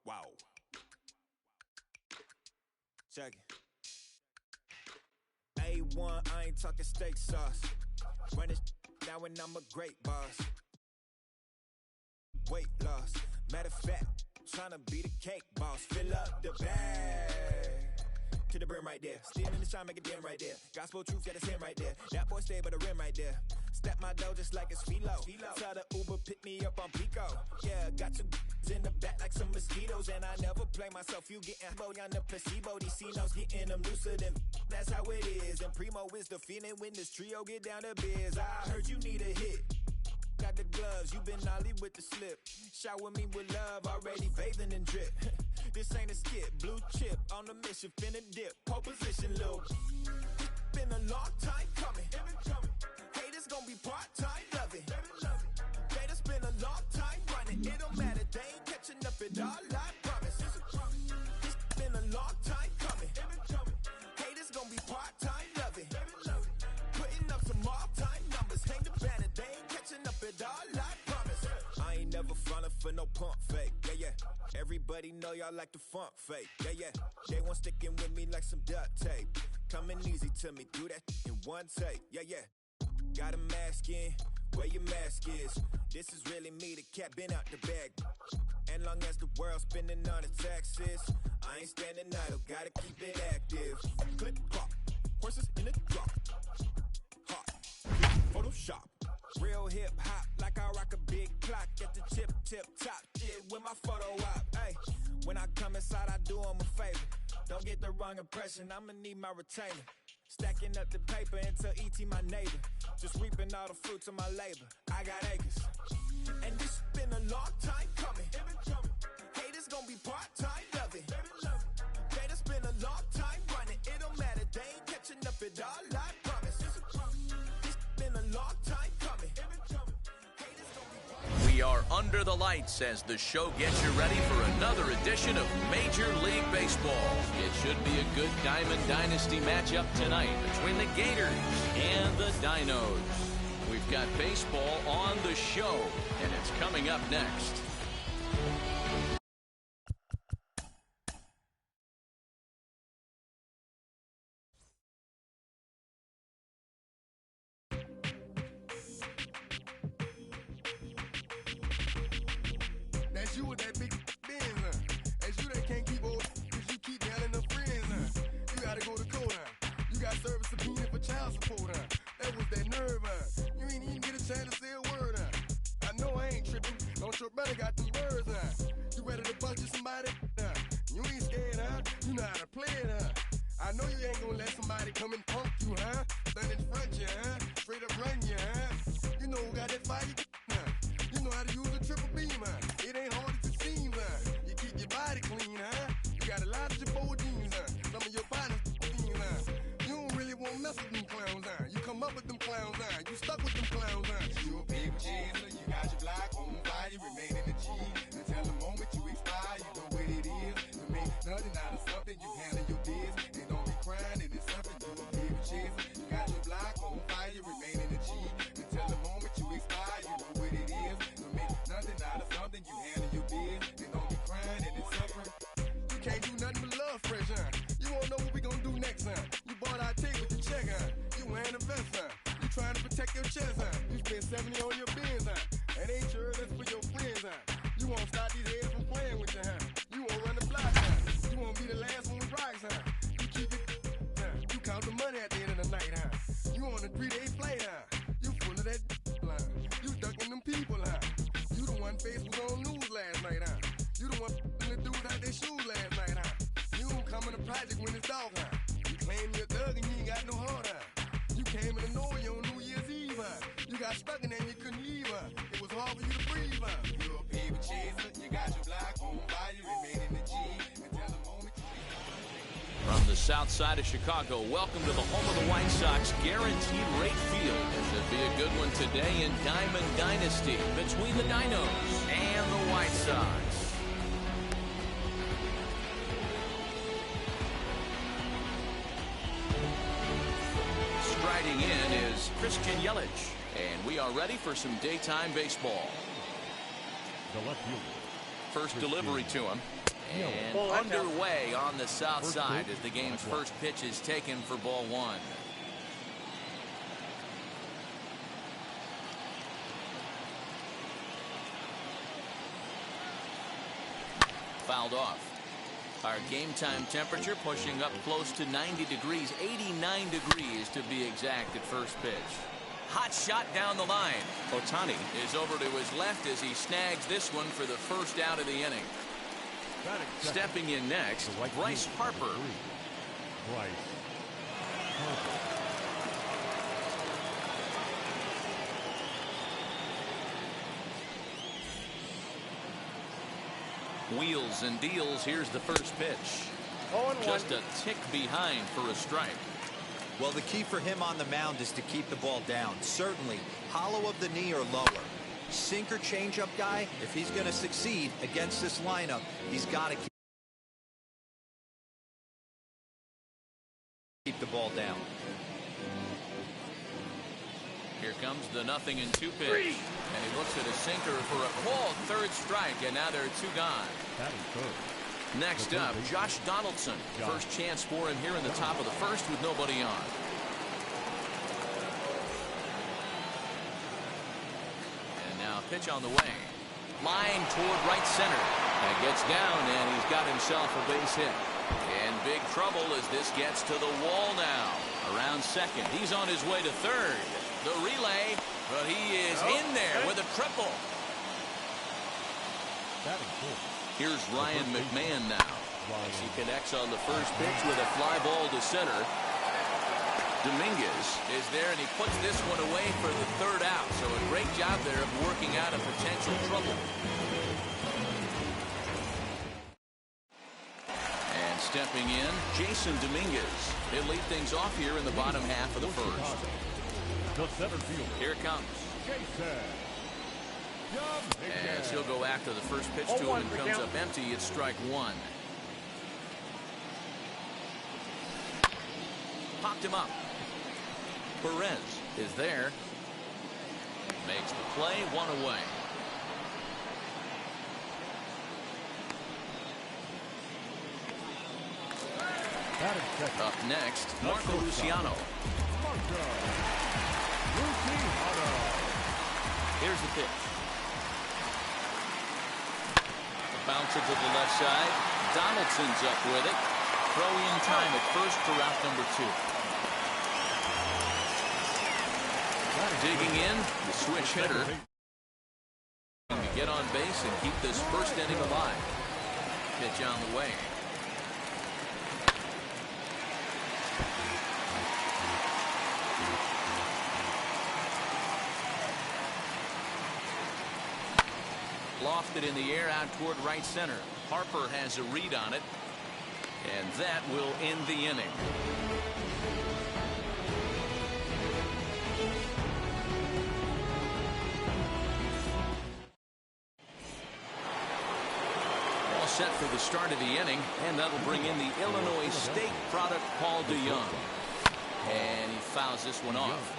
Wow. Check it. A1, I ain't talking steak sauce. Run this now and I'm a great boss. Weight loss. Matter of fact, tryna be the cake boss. Fill up the bag to the brim right there. Stealing the shine, make a dim right there. Gospel truth, got a sin right there. That boy stay by the rim right there. Step my dough just like it's philo. Tell the Uber pick me up on Pico. Yeah, got two in the back like some mosquitoes. And I never play myself. You getting bold on the placebo. These C-notes getting them looser than that's how it is. And Primo is the feeling when this trio get down to biz. I heard you need a hit. Got the gloves, you been nolly with the slip. Shower me with love, already bathing in drip. This ain't a skip, blue chip on the mission, finna dip. Pole position, little. Been a long time coming. Haters gonna be part-time loving. Haters been a long time running. It don't matter, they ain't catching up at all, I promise. It's been a long time coming. Haters gonna be part-time loving. Putting up some all-time numbers. Hang the banner, they ain't catching up at all, I promise. I ain't never falling for no pump fake, yeah. Everybody know y'all like the funk fake, yeah. They want sticking with me like some duct tape. Coming easy to me, do that in one take, yeah. Got a mask in, where your mask is. This is really me, the cat been out the bag. And long as the world's spending on the taxes, I ain't standing idle, gotta keep it active. Click clock, horses in the drop. Hot, Photoshop. Real hip hop, like I rock a big clock at the tip top. Yeah, with my photo op. Hey, when I come inside, I do 'em a favor. Don't get the wrong impression, I'ma need my retainer. Stacking up the paper until ET my neighbor. Just reaping all the fruits of my labor. I got acres. And this been a long time coming. Haters gonna be part-time loving. Haters been a long time running. It don't matter, they ain't catching up at all, I promise. This been a long time coming. We are under the lights as the show gets you ready for another edition of Major League Baseball. It should be a good Diamond Dynasty matchup tonight between the Gators and the Dinos. We've got baseball on the show, and it's coming up next. That's you with that big Benz, That's you that can't keep old, cause you keep down in the friends, You gotta go to court, You got service subpoena for child support, That was that nerve, You ain't even get a chance to say a word, I know I ain't tripping, don't your brother got them words, You ready to bust you somebody, You ain't scared, You know how to play it, I know you ain't gonna let somebody come and punk you, Stand in front you, Straight up run you, You know who got that fire, You know how to use a triple beam, It ain't hard as it seems, You keep your body clean, You got a lot of your bold jeans, Some of your body's jeans, You don't really want to mess with them clowns, You come up with them clowns, You stuck with them clowns, You a big chaser, you got your block on fire, you remain in the G. Until the moment you expire, you know what it is. To make nothing out of something, you handle your biz. And don't be crying, it is something, you a big chaser. You got your block on fire, you remain in the G. Until the moment you expire, you know what it is. To make nothing out of something, you handle your biz. And don't be crying, it is suffering. You can't do nothing but love fresh, You won't know what we gonna do next, You bought our tape with your check, You wearing a vest, You trying to protect your chest, You spend 70 on your bins, That ain't sure that's for your friends, You won't stop these heads from playing with you, You won't run the block, You won't be the last one with rocks, You keep it, You count the money at the end of the night, You on a 3-day flight, You full of that line. You ducking them people, You the one face was on news last night, You the one the dudes out their shoes last night, You don't come in the project when it's dog, You claim you're a thug and you ain't got no heart, You came in the Norway on New Year's Eve, You got stuck and then you couldn't leave, It was hard for you to breathe, You're a paper chaser, you got your block on fire, you remain in the G. Until the moment From the south side of Chicago, welcome to the home of the White Sox, Guaranteed Rate Field. There should be a good one today in Diamond Dynasty between the Dinos and the White Sox. Striding in is Christian Yelich. And And we are ready for some daytime baseball. The left fielder. First delivery to him. And underway on the south side as the game's first pitch is taken for ball one. Fouled off. Our game time temperature pushing up close to 90 degrees, 89 degrees to be exact at first pitch. Hot shot down the line. Ohtani is over to his left as he snags this one for the first out of the inning. Stepping in next, Bryce Harper. Bryce Harper. Wheels and deals. Here's the first pitch. Just a tick behind for a strike. Well, the key for him on the mound is to keep the ball down. Certainly, hollow of the knee or lower. Sinker changeup guy, if he's going to succeed against this lineup, he's got to keep the ball down. Here comes the 0-2 pitch. And he looks at a sinker for a called third strike, and now there are two gone. Next up, Josh Donaldson. First chance for him here in the top of the first with nobody on. And now pitch on the way. Line toward right center. That gets down, and he's got himself a base hit. And big trouble as this gets to the wall now. Around second. He's on his way to third. The relay, but he is in there with a triple. Here's Ryan McMahon now. As he connects on the first pitch with a fly ball to center. Dominguez is there, and he puts this one away for the third out. So a great job there of working out a potential trouble. And stepping in, Jason Dominguez. He'll lead things off here in the bottom half of the first. The center fielder. Here it comes. As he'll go after the first pitch to him and comes up empty. It's strike one. Popped him up. Perez is there. Makes the play, one away. Up next, Marco Luciano. Here's the pitch. Bounce it to the left side. Donaldson's up with it. Throw-in time at first for out number 2. Digging in, the switch hitter. To get on base and keep this first inning alive. Pitch on the way. Lofted in the air out toward right center. Harper has a read on it, and that will end the inning. All set for the start of the inning, and that'll bring in the Illinois State product, Paul DeYoung. And he fouls this one off.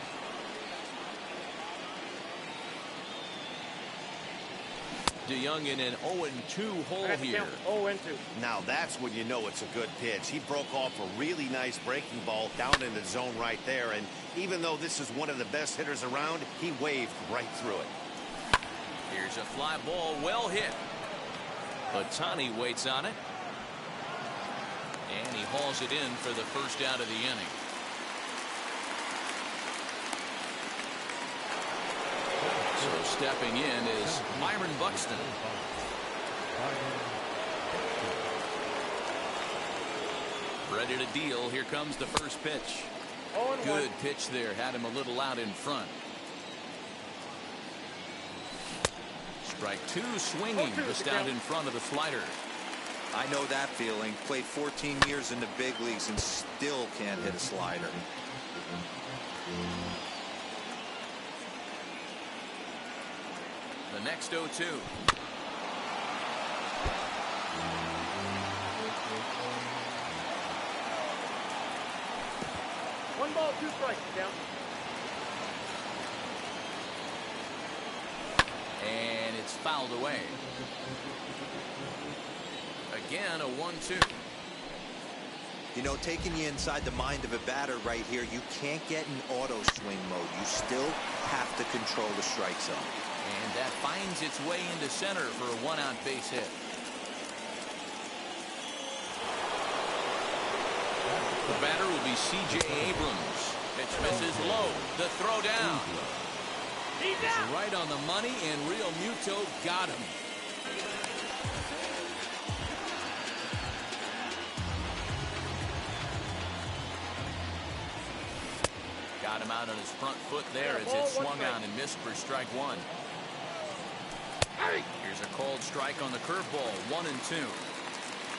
DeYoung in an 0-2 hole here. 0-2. Now that's when you know it's a good pitch. He broke off a really nice breaking ball down in the zone right there, and even though this is one of the best hitters around, he waved right through it. Here's a fly ball, well hit. Ohtani waits on it, and he hauls it in for the first out of the inning. So stepping in is Byron Buxton. Ready to deal. Here comes the first pitch. Good pitch there. Had him a little out in front. Strike 2 swinging just out in front of the slider. I know that feeling. Played 14 years in the big leagues and still can't hit a slider. The next 0-2. One ball, 2 strikes. Down. It's fouled away. Again, a 1-2. You know, taking you inside the mind of a batter right here, you can't get in auto swing mode. You still have to control the strike zone. And that finds its way into center for a 1-out base hit. The batter will be C.J. Abrams. Pitch misses low. The throw down. It's right on the money, and Real Muto got him. Got him out on his front foot there as it swung on and missed for strike one. Here's a called strike on the curveball, 1-2.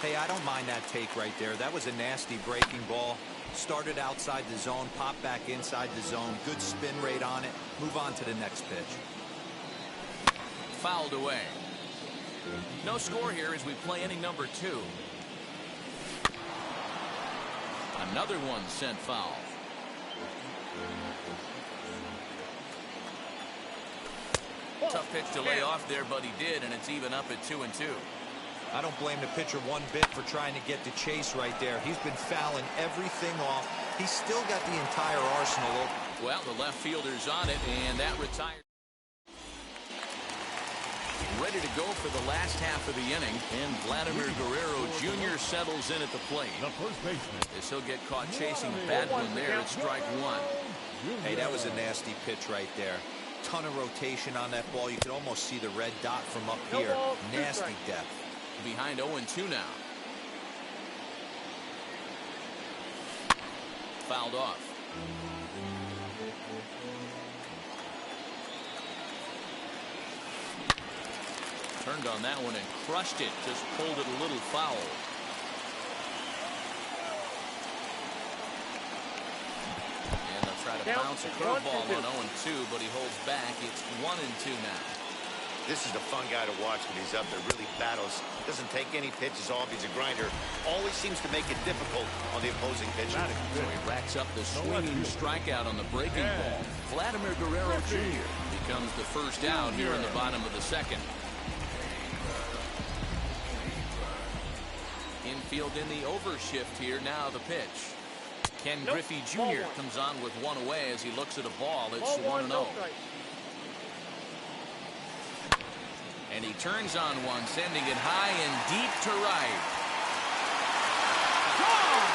Hey, I don't mind that take right there. That was a nasty breaking ball. Started outside the zone, popped back inside the zone. Good spin rate on it. Move on to the next pitch. Fouled away. No score here as we play inning number 2. Another one sent foul. Tough pitch to lay off there, but he did, and it's even up at 2-2. I don't blame the pitcher one bit for trying to get the chase right there. He's been fouling everything off. He's still got the entire arsenal. Well, the left fielder's on it, and that retires. Ready to go for the last half of the inning, and Vladimir Guerrero Jr. settles in at the plate. The first baseman. As he'll get caught chasing the bad one there at strike one. Hey, that was a nasty pitch right there. Ton of rotation on that ball. You could almost see the red dot from up here. Nasty depth. Behind 0-2 now. Fouled off. Turned on that one and crushed it. Just pulled it a little foul. And they'll try to bounce a curveball on 0-2, but he holds back. It's 1-2 now. This is a fun guy to watch when he's up there. Really battles. Doesn't take any pitches off. He's a grinder. Always seems to make it difficult on the opposing pitcher. So he racks up the swinging strikeout on the breaking ball. Vladimir Guerrero Jr. becomes the first out here in the bottom of the second. Infield in the overshift here. Now the pitch. Ken Griffey Jr. comes on with one away as he looks at a ball. It's 1-0. And he turns on one, sending it high and deep to right. Gone!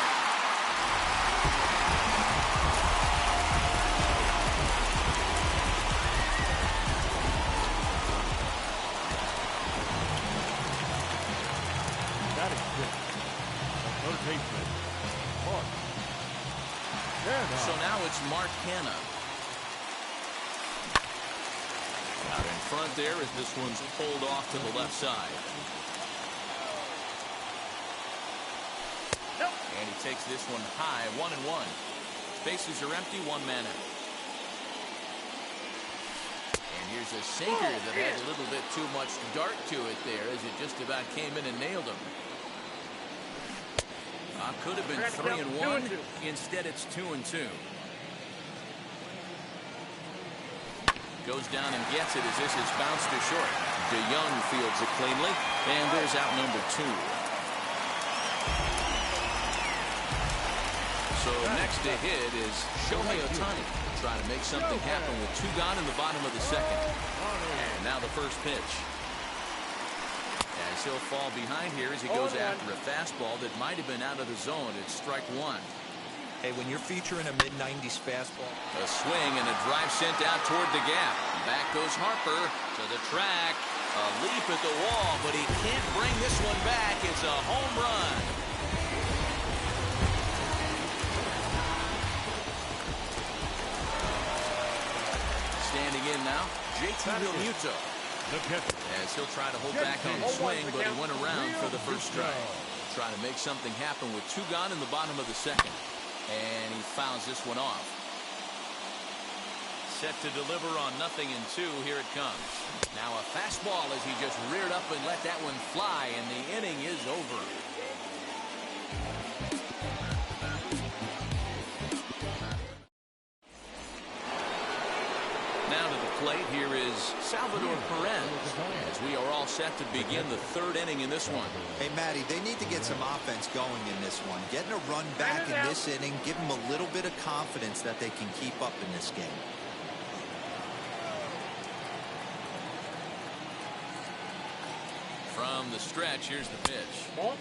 That is good. The third baseman, Mark Canha. So now it's Mark Canha. Out in front there as this one's pulled off to the left side. And he takes this one high, 1-1. Bases are empty, one man out. And here's a sinker that had a little bit too much dart to it there as it just about came in and nailed him. Could have been 3-1. Instead, it's 2-2. Goes down and gets it as this is bounced to short. DeYoung fields it cleanly, and there's out number 2. So next to hit is Shohei Ohtani, trying to make something happen with 2 gone in the bottom of the second. And now the first pitch. As he'll fall behind here as he goes after a fastball that might have been out of the zone. It's strike one. Hey, when you're featuring a mid-90s fastball. A swing and a drive sent out toward the gap. Back goes Harper to the track. A leap at the wall, but he can't bring this one back. It's a home run. Standing in now, JT Realmuto. As he'll try to hold back on the swing, but he went around for the first strike. Trying to make something happen with 2 gone in the bottom of the second. And he fouls this one off. Set to deliver on 0-2. Here it comes. Now a fastball as he just reared up and let that one fly, and the inning is over. Now to the plate, here is is Salvador Perez, as we are all set to begin the third inning in this one. Hey, Matty, they need to get some offense going in this one. Getting a run back in this inning, give them a little bit of confidence that they can keep up in this game. From the stretch, here's the pitch.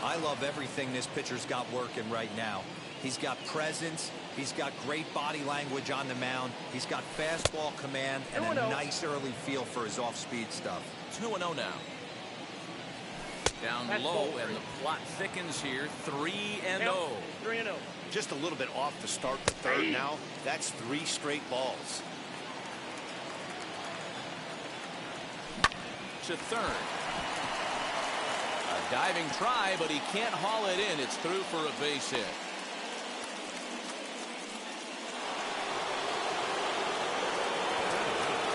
I love everything this pitcher's got working right now. He's got presence. He's got great body language on the mound. He's got fastball command and a nice early feel for his off-speed stuff. 2-0 now. Down low, and the plot thickens here. 3-0. 3-0. Just a little bit off to start the third now. That's 3 straight balls. To third. A diving try, but he can't haul it in. It's through for a base hit.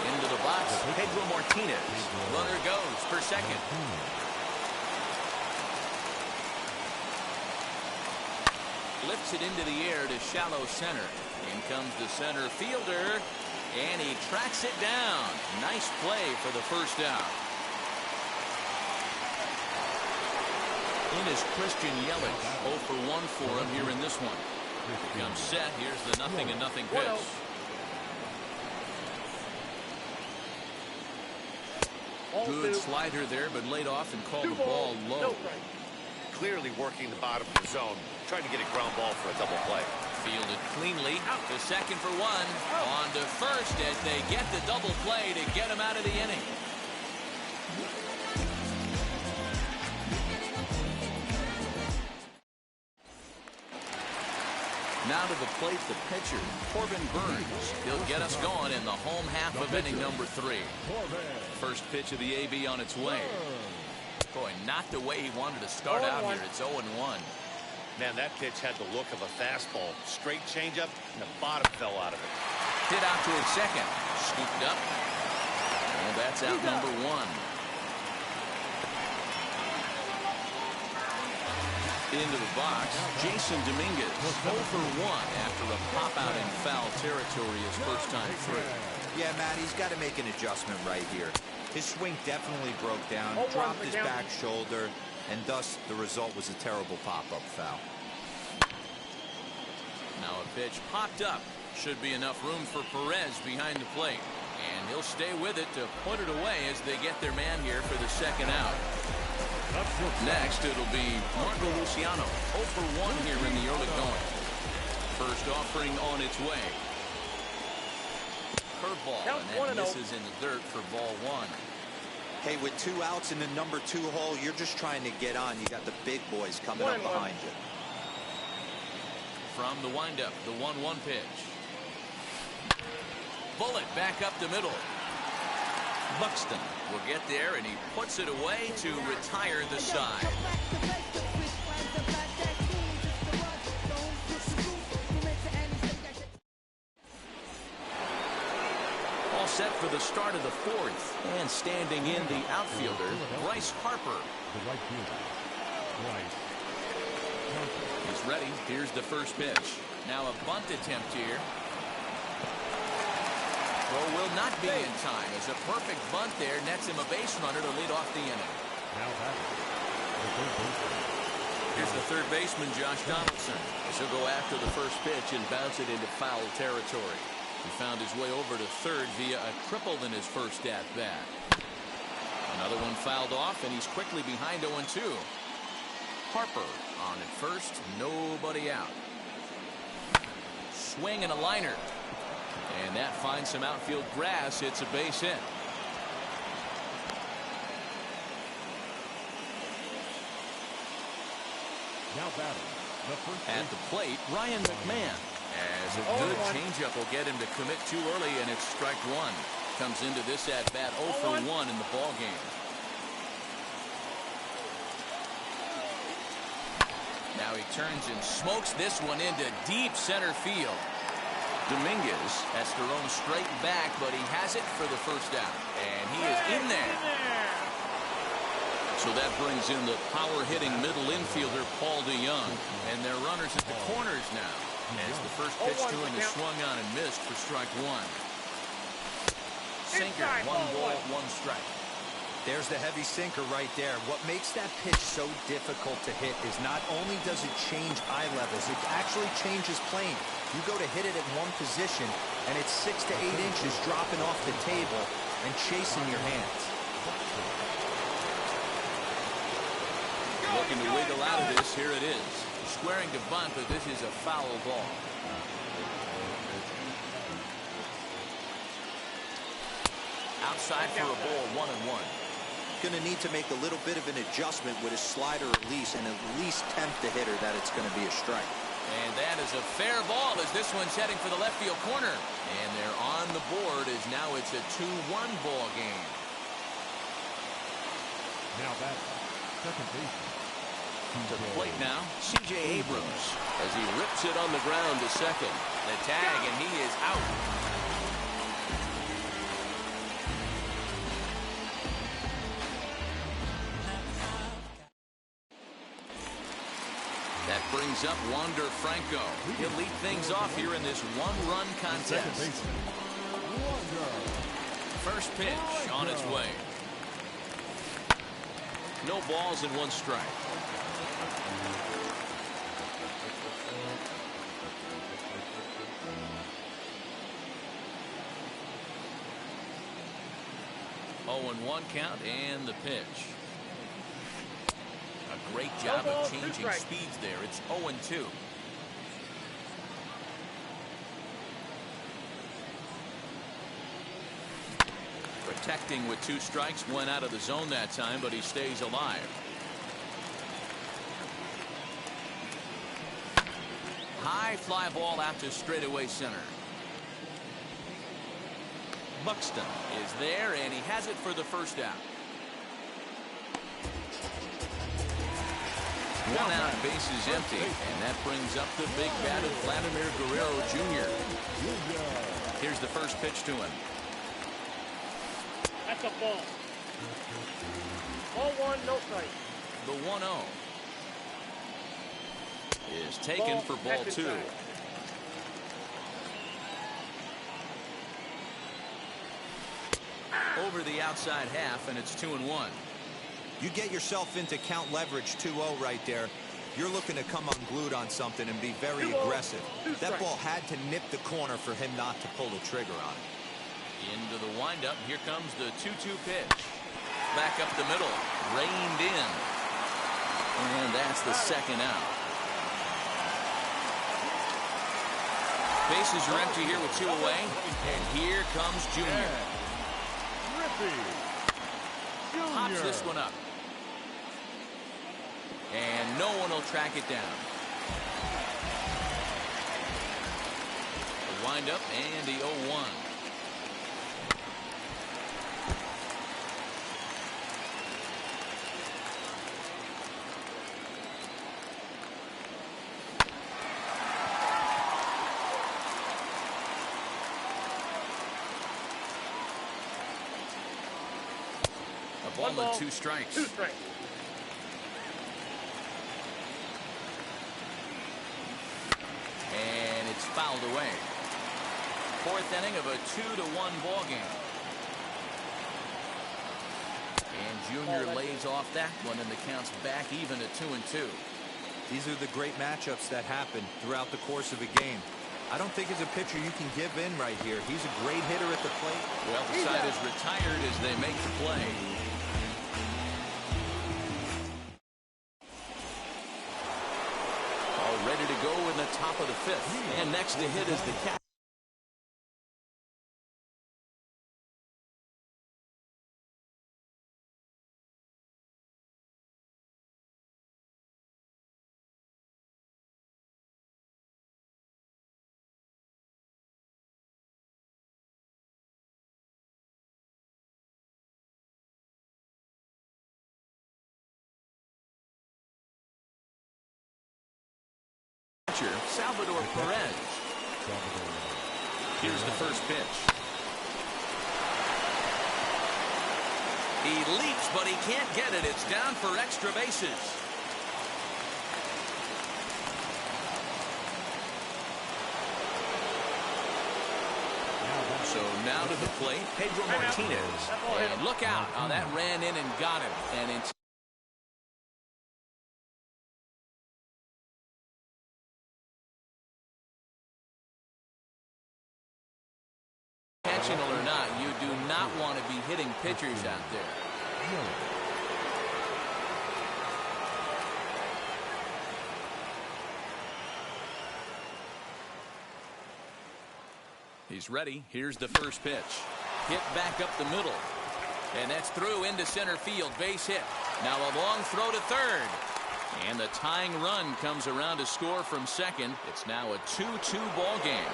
Into the box, Pedro Martinez. Runner goes for second. Lifts it into the air to shallow center. In comes the center fielder, and he tracks it down. Nice play for the first out. In is Christian Yelich. 0 for 1 for him here in this one. Comes set. Here's the 0-0 pitch. Good slider there, but laid off and called the ball low. Clearly working the bottom of the zone, trying to get a ground ball for a double play. Fielded cleanly. To second for 1. On to first as they get the double play to get him out of the inning. Now to the plate, the pitcher, Corbin Burns. He'll get us going in the home half of inning number 3. First pitch of the AB on its way. Boy, not the way he wanted to start out here. It's 0-1. Man, that pitch had the look of a fastball. Straight changeup, and the bottom fell out of it. Hit out towards second. Scooped up. And that's out number 1. Into the box, Jason Dominguez, 0 for 1 after a pop-out in foul territory his first time through. Yeah, Matt, he's got to make an adjustment right here. His swing definitely broke down, dropped his back shoulder, and thus the result was a terrible pop-up foul. Now a pitch popped up. Should be enough room for Perez behind the plate. And he'll stay with it to put it away as they get their man here for the second out. Next, it'll be Marco Luciano, 0 for 1 here in the early going. First offering on its way. Curveball, and that misses in the dirt for ball 1. Hey, with 2 outs in the number 2 hole, you're just trying to get on. You got the big boys coming up behind you. From the windup, the 1-1 pitch. Bullet back up the middle. Buxton will get there, and he puts it away to retire the side. All set for the start of the 4th, and standing in the outfielder, Bryce Harper. He's ready. Here's the first pitch. Now a bunt attempt here. Throw will not be in time as a perfect bunt there nets him a base runner to lead off the inning. Here's the third baseman, Josh Donaldson. He'll go after the first pitch and bounce it into foul territory. He found his way over to third via a triple in his first at-bat. Another one fouled off, and he's quickly behind 0-2. Harper on at first, nobody out. Swing and a liner. And that finds some outfield grass. It's a base hit. Now batting, the first at the plate, Ryan McMahon. As a good changeup will get him to commit too early, and it's strike 1. Comes into this at bat 0 for 1 in the ball game. Now he turns and smokes this one into deep center field. Dominguez has thrown straight back, but he has it for the first out. And he is in there. So that brings in the power-hitting middle infielder, Paul DeYoung. And their runners at the corners now. As the first pitch to him is swung on and missed for strike 1. sinker. 1 ball, 1 strike. There's the heavy sinker right there. What makes that pitch so difficult to hit is not only does it change eye levels, it actually changes plane. You go to hit it at one position, and it's 6 to 8 inches dropping off the table and chasing your hands. Looking to wiggle out of this. Here it is. Squaring to bunt, but this is a foul ball. Outside for a ball, 1-1. Going to need to make a little bit of an adjustment with his slider release and at least tempt the hitter that it's going to be a strike. And that is a fair ball as this one's heading for the left field corner. And they're on the board as now it's a 2-1 ball game. Now that second baseman. To the plate now, C.J. Abrams as he rips it on the ground to second. The tag, and he is out. That brings up Wander Franco. He'll lead things off here in this 1-run contest. First pitch on its way. No balls and 1 strike. Oh, and 1 count and the pitch. A great job of changing speeds there. It's 0-2. Protecting with 2 strikes, went out of the zone that time, but he stays alive. High fly ball out to straightaway center. Buxton is there, and he has it for the first out. 1 out, bases empty, and that brings up the big bat of Vladimir Guerrero Jr. Here's the first pitch to him. That's a ball. Ball 1, no strike. The 1-0 is taken for ball 2. Over the outside half, and it's 2-1. You get yourself into count leverage 2-0 right there. You're looking to come unglued on something and be very aggressive. That ball had to nip the corner for him not to pull the trigger on it. Into the windup. Here comes the 2-2 pitch. Back up the middle. Reined in. And that's the second out. Bases are empty here with 2 away. And here comes Junior. Pops this one up. And no one will track it down. The windup and the 0-1. Ball and 2 strikes. 2 strikes. And it's fouled away. 4th inning of a 2-1 ball game. And Junior lays off that one, and the count's back even at 2-2. These are the great matchups that happen throughout the course of a game. I don't think as a pitcher you can give in right here. He's a great hitter at the plate. Well, the side is retired as they make the play. All ready to go in the top of the 5th. And next to hit is the catcher. Salvador Perez. Here's the first pitch. He leaps, but he can't get it. It's down for extra bases. So now to at the plate, Pedro Martinez. And look out. Oh, that ran in and got him. And it's intentional or not, you do not want to be hitting pitchers out there. He's ready. Here's the first pitch. Hit back up the middle. And that's through into center field. Base hit. Now a long throw to third. And the tying run comes around to score from second. It's now a 2-2 ball game.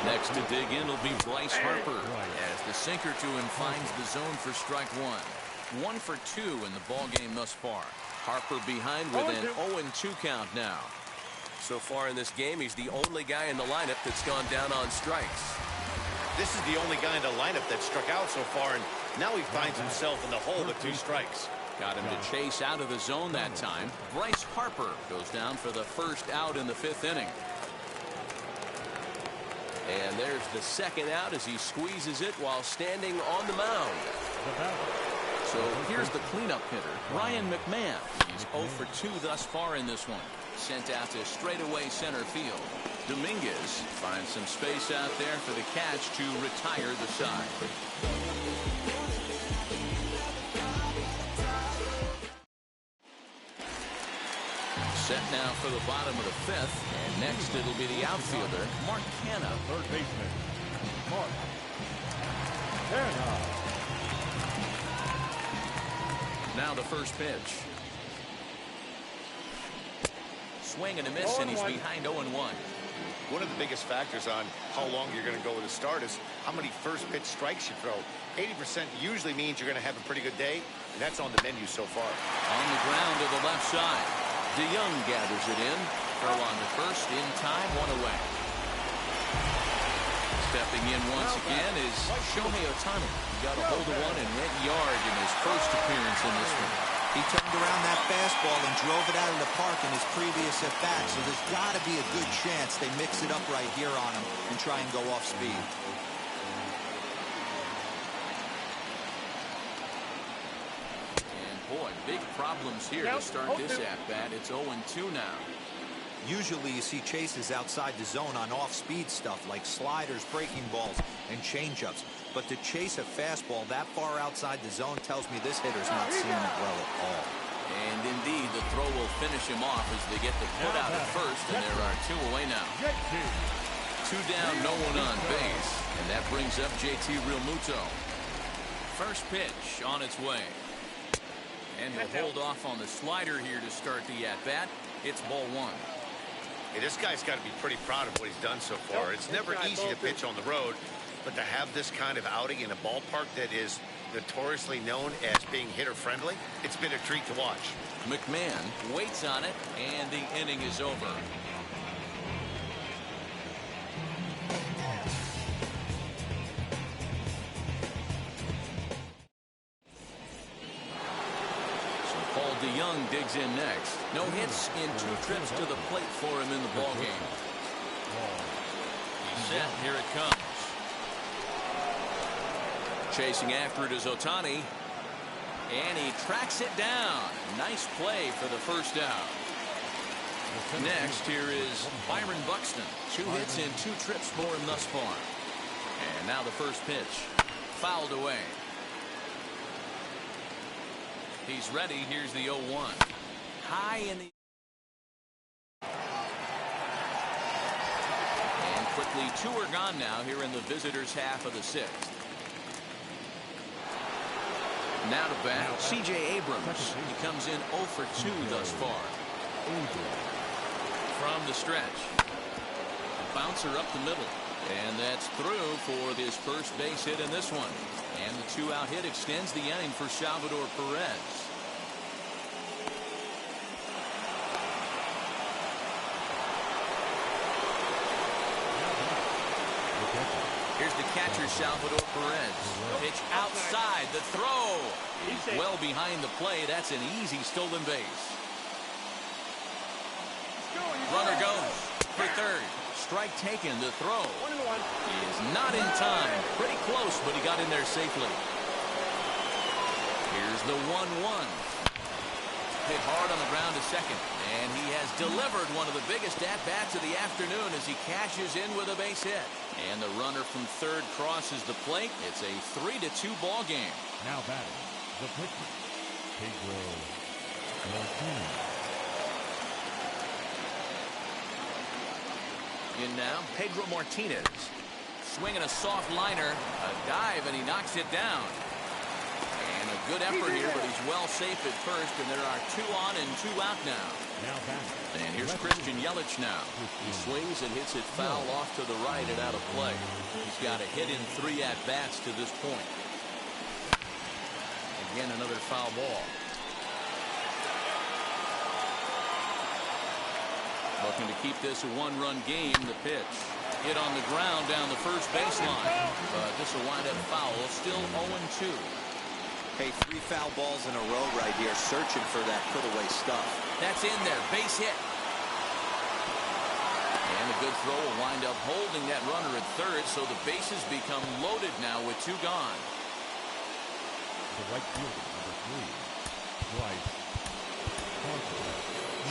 Next to dig in will be Bryce Harper as the sinker to him finds the zone for strike one. 1 for 2 in the ball game thus far. Harper behind with an 0-2 count now. So far in this game, he's the only guy in the lineup that's gone down on strikes. This is the only guy in the lineup that struck out so far, and now he finds himself in the hole with 2 strikes. Got him to chase out of the zone that time. Bryce Harper goes down for the first out in the 5th inning. And there's the second out as he squeezes it while standing on the mound. So here's the cleanup hitter, Ryan McMahon. He's 0 for 2 thus far in this one. Sent out to straightaway center field. Dominguez finds some space out there for the catch to retire the side. Set now for the bottom of the 5th. And next it'll be the outfielder, Mark Canha. Third baseman, Mark Canha. Now the first pitch. Swing and a miss, and he's behind 0-1. One of the biggest factors on how long you're going to go with a start is how many first pitch strikes you throw. 80% usually means you're going to have a pretty good day, and that's on the menu so far. On the ground to the left side. DeYoung gathers it in. Throw on the first, in time, 1 away. Stepping in once again is Shohei Ohtani. He got a hold of one and went yard in his first appearance in this one. He turned around that fastball and drove it out of the park in his previous at-bat, so there's got to be a good chance they mix it up right here on him and try and go off speed. And boy, big problems here to start this at-bat. It's 0-2 now. Usually you see chases outside the zone on off-speed stuff like sliders, breaking balls, and changeups. But to chase a fastball that far outside the zone tells me this hitter's not seeing it well at all. And indeed, the throw will finish him off as they get the put out at first, and there are 2 away now. 2 down, no one on base. And that brings up JT Realmuto. First pitch on its way. And he'll hold off on the slider here to start the at-bat. It's ball 1. Hey, this guy's got to be pretty proud of what he's done so far. It's never easy to pitch on the road, but to have this kind of outing in a ballpark that is notoriously known as being hitter-friendly, it's been a treat to watch. McMahon waits on it, and the inning is over. DeYoung digs in next. No hits in 2 trips to the plate for him in the ball game. He's set. Here it comes. Chasing after it is Ohtani. And he tracks it down. Nice play for the first out. Next, here is Byron Buxton. 2 hits in 2 trips for him thus far. And now the first pitch. Fouled away. He's ready. Here's the 0-1. High in the... And quickly 2 are gone now here in the visitors' half of the 6th. Now to bat, C.J. Abrams. He comes in 0 for 2 thus far. From the stretch. A bouncer up the middle. And that's through for this first base hit in this one. And the 2-out hit extends the inning for Salvador Perez. Here's the catcher, Salvador Perez. Pitch outside. The throw. He's well behind the play. That's an easy stolen base. Runner goes for third. strike taken. The throw is not in time. Pretty close, but he got in there safely. Here's the 1-1. Hit hard on the ground to second. And he has delivered one of the biggest at-bats of the afternoon as he cashes in with a base hit. And the runner from third crosses the plate. It's a 3-2 ball game. Now batting, the pitcher, Pedro Martinez. In now, Pedro Martinez. Swinging a soft liner. A dive, and he knocks it down. And a good effort here, but he's well safe at first, and there are 2 on and 2 out now. Now batting. And here's Christian Yelich now. He swings and hits it foul off to the right and out of play. He's got a hit in 3 at-bats to this point. Again, another foul ball. Looking to keep this a 1-run game. The pitch. Hit on the ground down the first baseline. But this will wind up foul. Still 0-2. Hey, 3 foul balls in a row right here, searching for that put-away stuff. That's in there. Base hit. And a good throw will wind up holding that runner at third, so the bases become loaded now with 2 gone. The right fielder, number 3, Bryce Harper.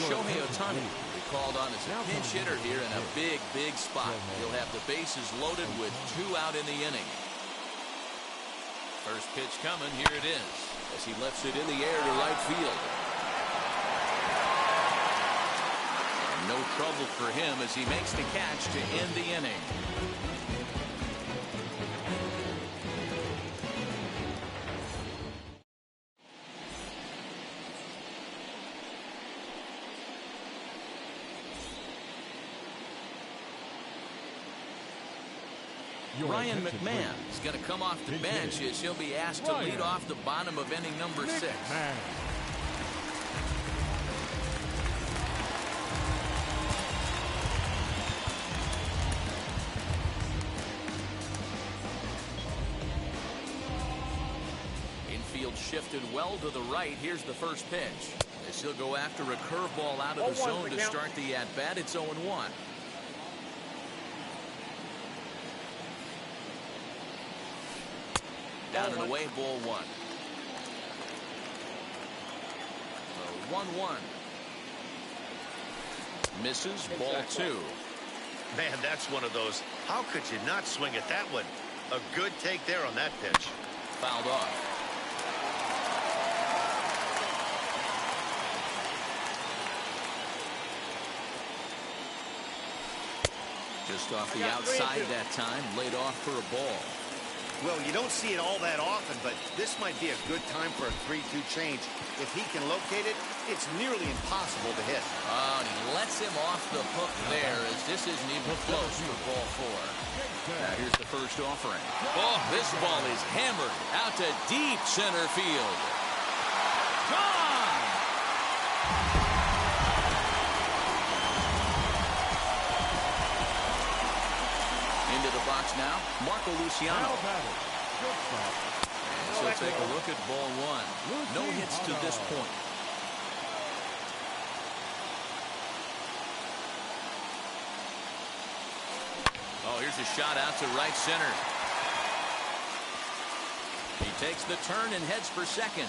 Shohei Ohtani will be called on as a pinch hitter here in a big, big spot. He'll have the bases loaded with 2 out in the inning. First pitch coming. Here it is as he lifts it in the air to right field. And no trouble for him as he makes the catch to end the inning. Ryan McMahon is going to come off the bench as he'll be asked to lead off the bottom of inning number 6. Infield shifted well to the right. Here's the first pitch. As he'll go after a curveball out of the zone to start the at-bat. It's 0-1. Down and away, ball 1. 1-1. Misses, ball 2. Man, that's one of those. How could you not swing at that one? A good take there on that pitch. Fouled off. Just off the outside that time, laid off for a ball. Well, you don't see it all that often, but this might be a good time for a 3-2 change. If he can locate it, it's nearly impossible to hit. And he lets him off the hook there as this isn't even close for ball 4. Now here's the first offering. Oh, this ball is hammered out to deep center field. Gone! Into the box now, Marco Luciano. And so take a look at ball 1. No hits to this point. Oh, here's a shot out to right center. He takes the turn and heads for second.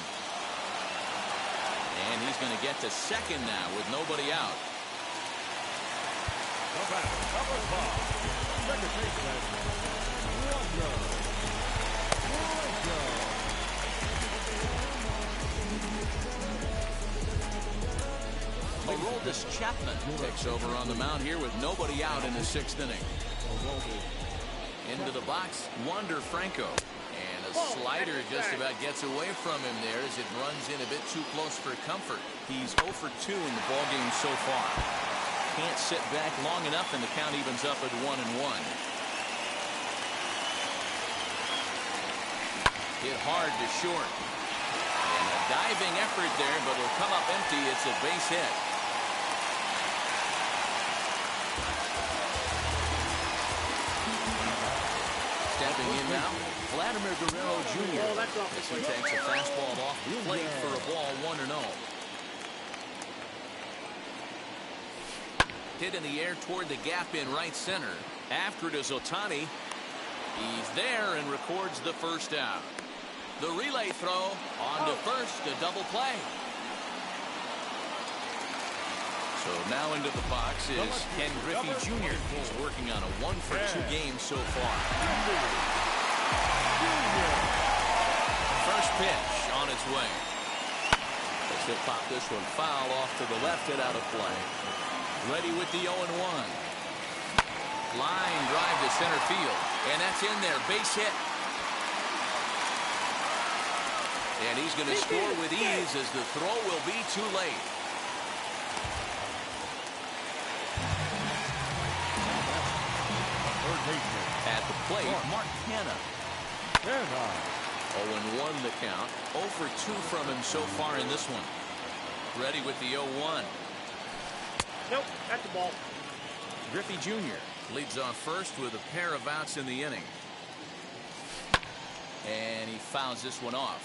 And he's going to get to second now with nobody out. Second baseman, Aroldis Chapman takes over on the mound here with nobody out in the 6th inning. Into the box, Wander Franco. And a slider just about gets away from him there as it runs in a bit too close for comfort. He's 0 for 2 in the ballgame so far. Can't sit back long enough, and the count evens up at 1-1. Hit hard to short. And a diving effort there, but it'll come up empty. It's a base hit. Stepping in now, Vladimir Guerrero Jr. As he takes a fastball off the plate for a ball 1-0. Hit in the air toward the gap in right center. After it is Ohtani. He's there and records the first out. The relay throw on to first, a double play. So now into the box is Ken Griffey Jr. He's working on a 1-for-2 game so far. First pitch on its way. As he'll pop this one foul off to the left and out of play. Ready with the 0-1. Line drive to center field. And that's in there. Base hit. And he's going to score with ease as the throw will be too late. At the plate, Mark Hanna. 0-1 the count. 0-for-2 from him so far in this one. Ready with the 0-1. Nope, that's the ball. Griffey Jr. leads off first with a pair of outs in the inning. And he fouls this one off.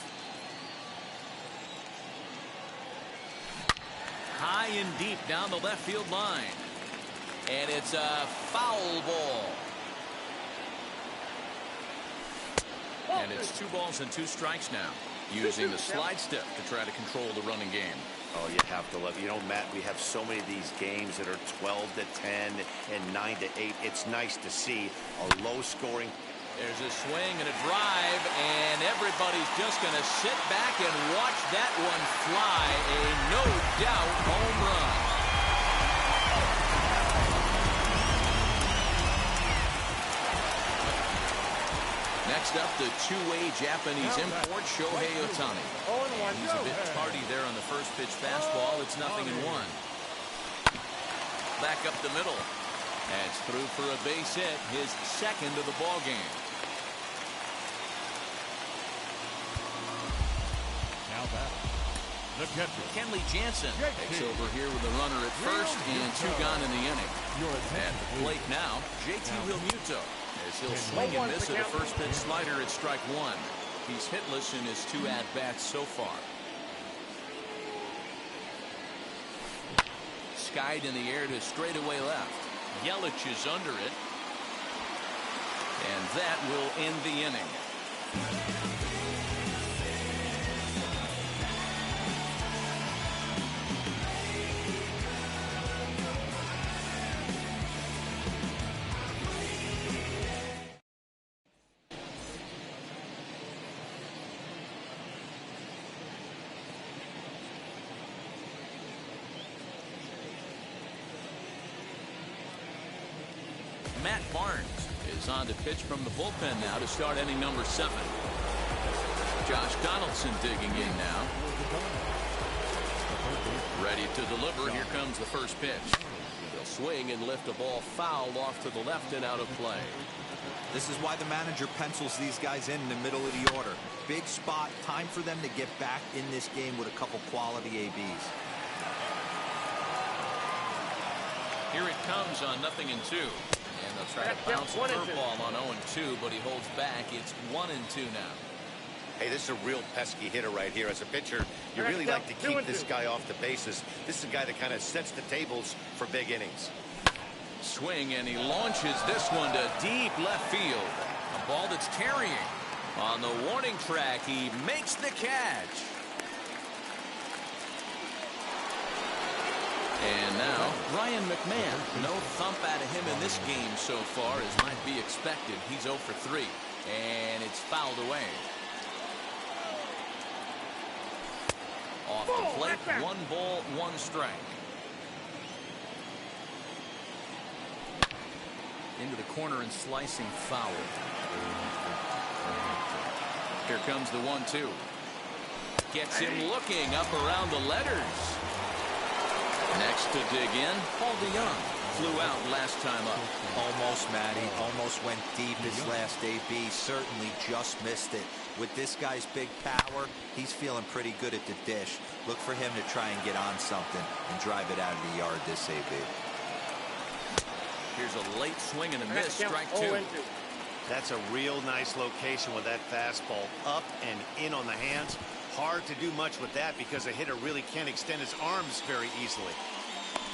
High and deep down the left field line. And it's a foul ball. And it's 2 balls and 2 strikes now. Using the slide step to try to control the running game. Oh, you have to love it. You know, Matt, we have so many of these games that are 12-10 and 9-8. It's nice to see a low-scoring. There's a swing and a drive, and everybody's just going to sit back and watch that one fly. A no-doubt home run. Next up, the two-way Japanese import, Shohei Ohtani. He's a bit tardy there on the first pitch fastball. It's 0-1. Back up the middle. That's through for a base hit, his second of the ball game. Now back. The catcher. Kenley Jansen takes over here with a runner at first and 2 gone in the inning. At the plate now, JT Realmuto. As he'll swing and miss at a first pitch slider at strike 1. He's hitless in his 2 at-bats so far. Skied in the air to straightaway left. Yelich is under it. And that will end the inning. Matt Barnes is on to pitch from the bullpen now to start inning number 7. Josh Donaldson digging in now. Ready to deliver. Here comes the first pitch. They'll swing and lift a ball foul off to the left and out of play. This is why the manager pencils these guys in the middle of the order. Big spot. Time for them to get back in this game with a couple quality ABs. Here it comes on 0-2. And they'll try to bounce a curveball on 0-2, but he holds back. It's 1-2 now. Hey, this is a real pesky hitter right here. As a pitcher, you really like to keep this guy off the bases. This is a guy that kind of sets the tables for big innings. Swing, and he launches this one to deep left field. A ball that's carrying. On the warning track, he makes the catch. And now, Ryan McMahon. No thump out of him in this game so far, as might be expected. He's 0-for-3, and it's fouled away. Off the plate, 1 ball, 1 strike. Into the corner and slicing foul. Here comes the 1-2. Gets him looking up around the letters. Next to dig in, Paul DeYoung. Flew out last time up. Almost, Matty. Almost went deep his last AB. Certainly just missed it. With this guy's big power, he's feeling pretty good at the dish. Look for him to try and get on something and drive it out of the yard this AB. Here's a late swing and a miss. Strike 2. That's a real nice location with that fastball up and in on the hands. Hard to do much with that because a hitter really can't extend his arms very easily.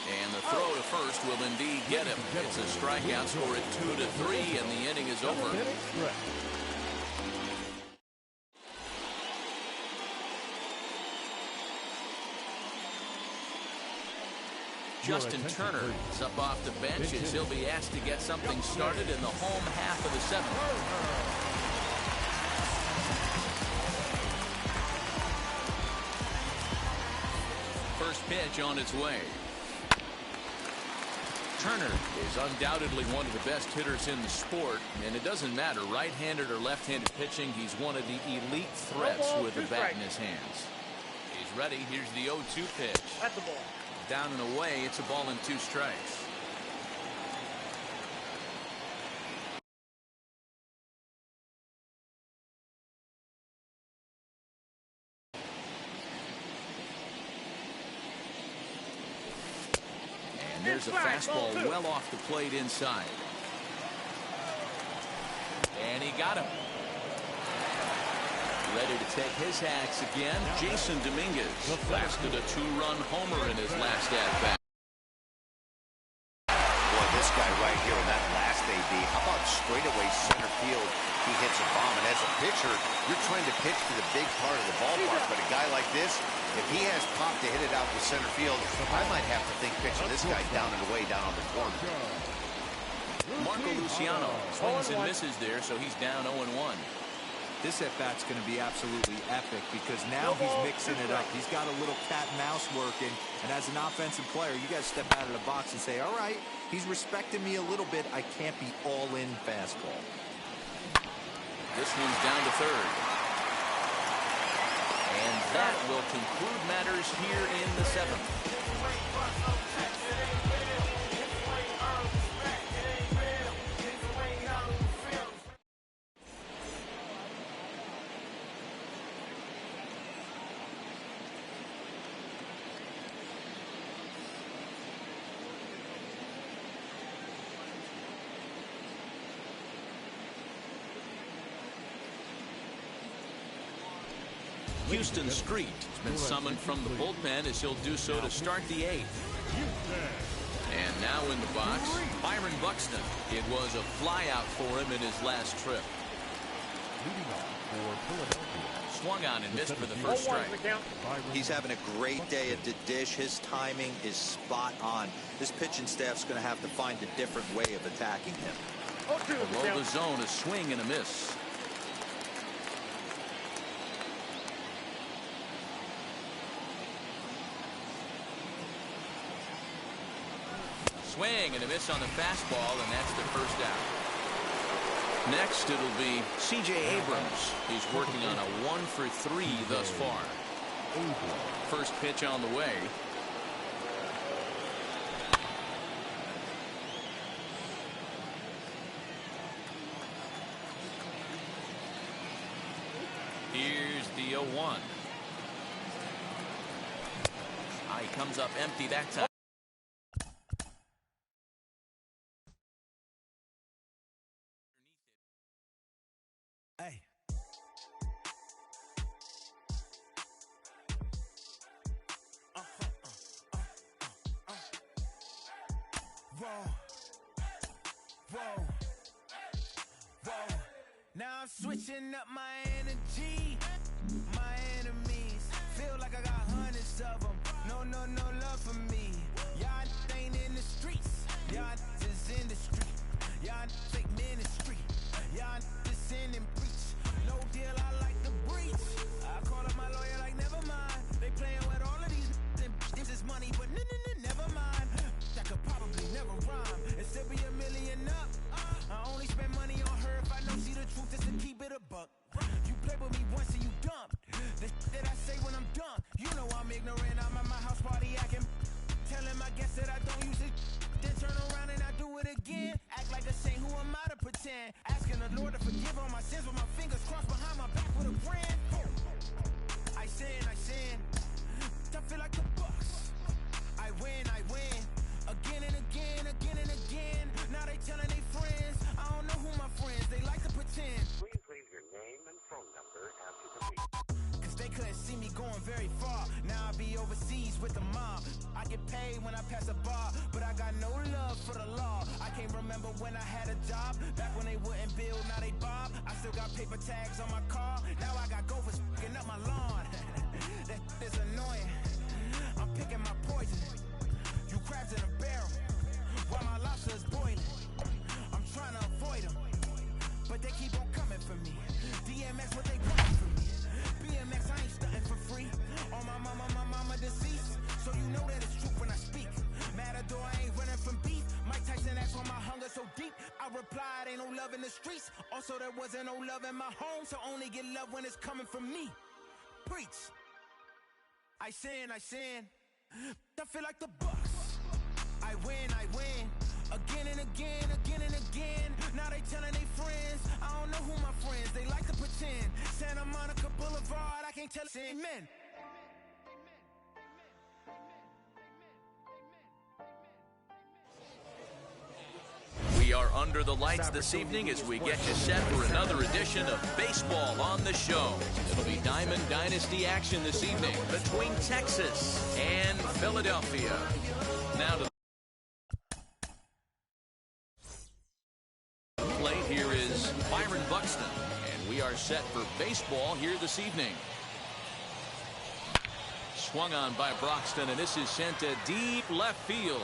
And the throw to first will indeed get him. It's a strikeout score at 2-3, and the inning is over. Justin Turner is up off the bench as he'll be asked to get something started in the home half of the seventh. First pitch on its way. Turner is undoubtedly one of the best hitters in the sport, and it doesn't matter right-handed or left-handed pitching. He's one of the elite threats with a bat in his hands. He's ready. Here's the 0-2 pitch. That's the ball. Down and away. It's a ball and 2 strikes. And there's a fastball well off the plate inside. And he got him. Ready to take his hacks again. Jason Dominguez blasted a 2-run homer in his last at-bat. Boy, this guy right here in that last AB, how about straightaway center field? He hits a bomb, and as a pitcher, you're trying to pitch to the big part of the ballpark, but a guy like this, if he has pop to hit it out to center field, I might have to think pitching this guy down and away down on the corner. Marco Luciano swings and misses there, so he's down 0-1. This at-bat's going to be absolutely epic because now he's mixing it up. He's got a little cat and mouse working, and as an offensive player, you got to step out of the box and say, all right, he's respecting me a little bit. I can't be all-in fastball. This one's down to third. And that will conclude matters here in the seventh. Houston Street has been summoned from the bullpen as he'll do so to start the 8th. And now in the box, Byron Buxton. It was a flyout for him in his last trip. Swung on and missed for the first strike. He's having a great day at the dish. His timing is spot on. This pitching staff's going to have to find a different way of attacking him. Below the zone, a swing and a miss. Swing and a miss on the fastball, and that's the first out. Next, it'll be C.J. Abrams. He's working on a 1-for-3 thus far. First pitch on the way. Here's the 0-1. He comes up empty that time. Hey. Whoa. Whoa. Whoa. Now I'm switching up my energy. My enemies feel like I got hundreds of them. No love for me. Y'all ain't in the streets. Y'all is in the street. Y'all take ministry. Y'all sin and preach. No deal, I like the breach. I call up my lawyer like, never mind. They playing with all of these this is money, but never mind. I could probably never rhyme and still be $1 million up. I only spend money on her if I know she the truth, just to keep it a buck. You play with me going very far. Now I be overseas with the mob. I get paid when I pass a bar, but I got no love for the law. I can't remember when I had a job. Back when they wouldn't build, now they bob. I still got paper tags on my car. Now I got gophers f***ing up my lawn. That is annoying. I'm picking my poison. You crabs in a barrel, while my lobster is boiling. I'm trying to avoid them, but they keep on coming for me. DMX, what they want from me. BMX, I ain't stunting for free. On my mama deceased, so you know that it's true when I speak. Matador, I ain't running from beef. Mike Tyson asked why my hunger so deep. I replied, ain't no love in the streets. Also, there wasn't no love in my home, so only get love when it's coming from me. Preach. I sin. I feel like the Bucks. I win. Again and again. Now they telling they friends. I don't know who my friends. They like to pretend. Santa Monica Boulevard, I can't tell it. Amen. We are under the lights this evening as we get you set for another edition of Baseball on the Show. It'll be Diamond Dynasty action this evening between Texas and Philadelphia. Now to the plate, here is Byron Buxton, and we are set for baseball here this evening. Swung on by Broxton, and this is sent to deep left field.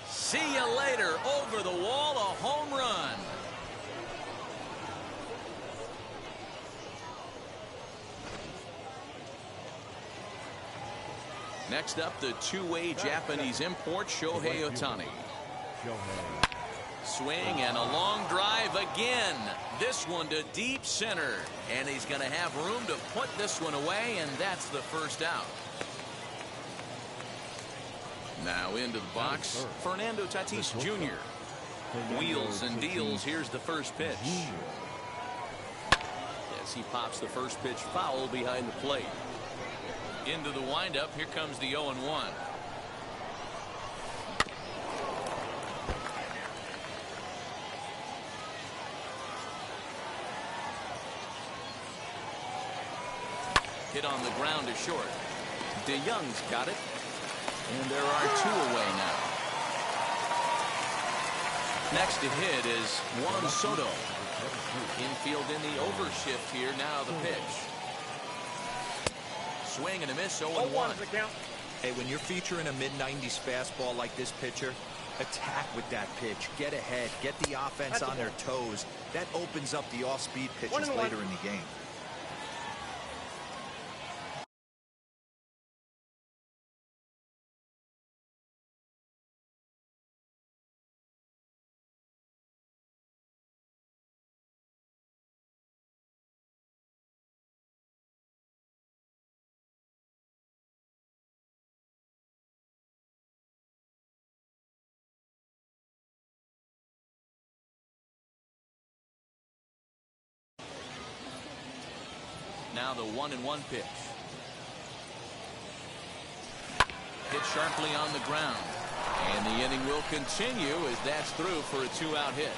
See you later. Over the wall, a home run. Next up, the two-way Japanese import, Shohei Ohtani. Swing and a long drive again. This one to deep center. And he's going to have room to put this one away, and that's the first out. Now into the box, Fernando Tatis Jr. Wheels and deals. Here's the first pitch. As he pops the first pitch foul behind the plate. Into the windup. Here comes the 0-1. Hit on the ground to short. DeYoung's got it. And there are two away now. Next to hit is Juan Soto. Infield in the overshift here. Now the pitch. Swing and a miss. 0-1. Hey, when you're featuring a mid-90s fastball like this pitcher, attack with that pitch. Get ahead. Get the offense on their toes. That opens up the off-speed pitches later in the game. Now the 1-1 pitch. Hit sharply on the ground. And the inning will continue as that's through for a two-out hit.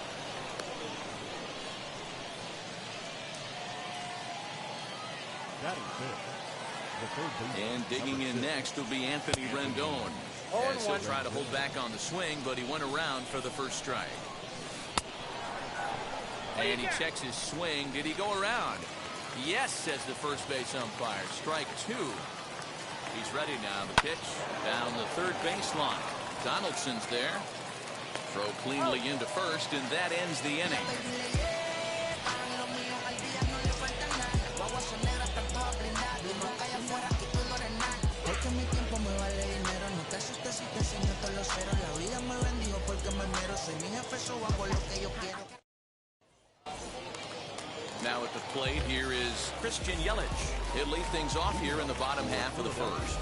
And digging in next will be Anthony Rendon. As he'll try to hold back on the swing, but he went around for the first strike. And he checks his swing. Did he go around? Yes, says the first base umpire. Strike two. He's ready now. The pitch down the third baseline. Donaldson's there. Throw cleanly into first, and that ends the inning. Now at the plate, here is Christian Yelich. He'll lead things off here in the bottom half of the first.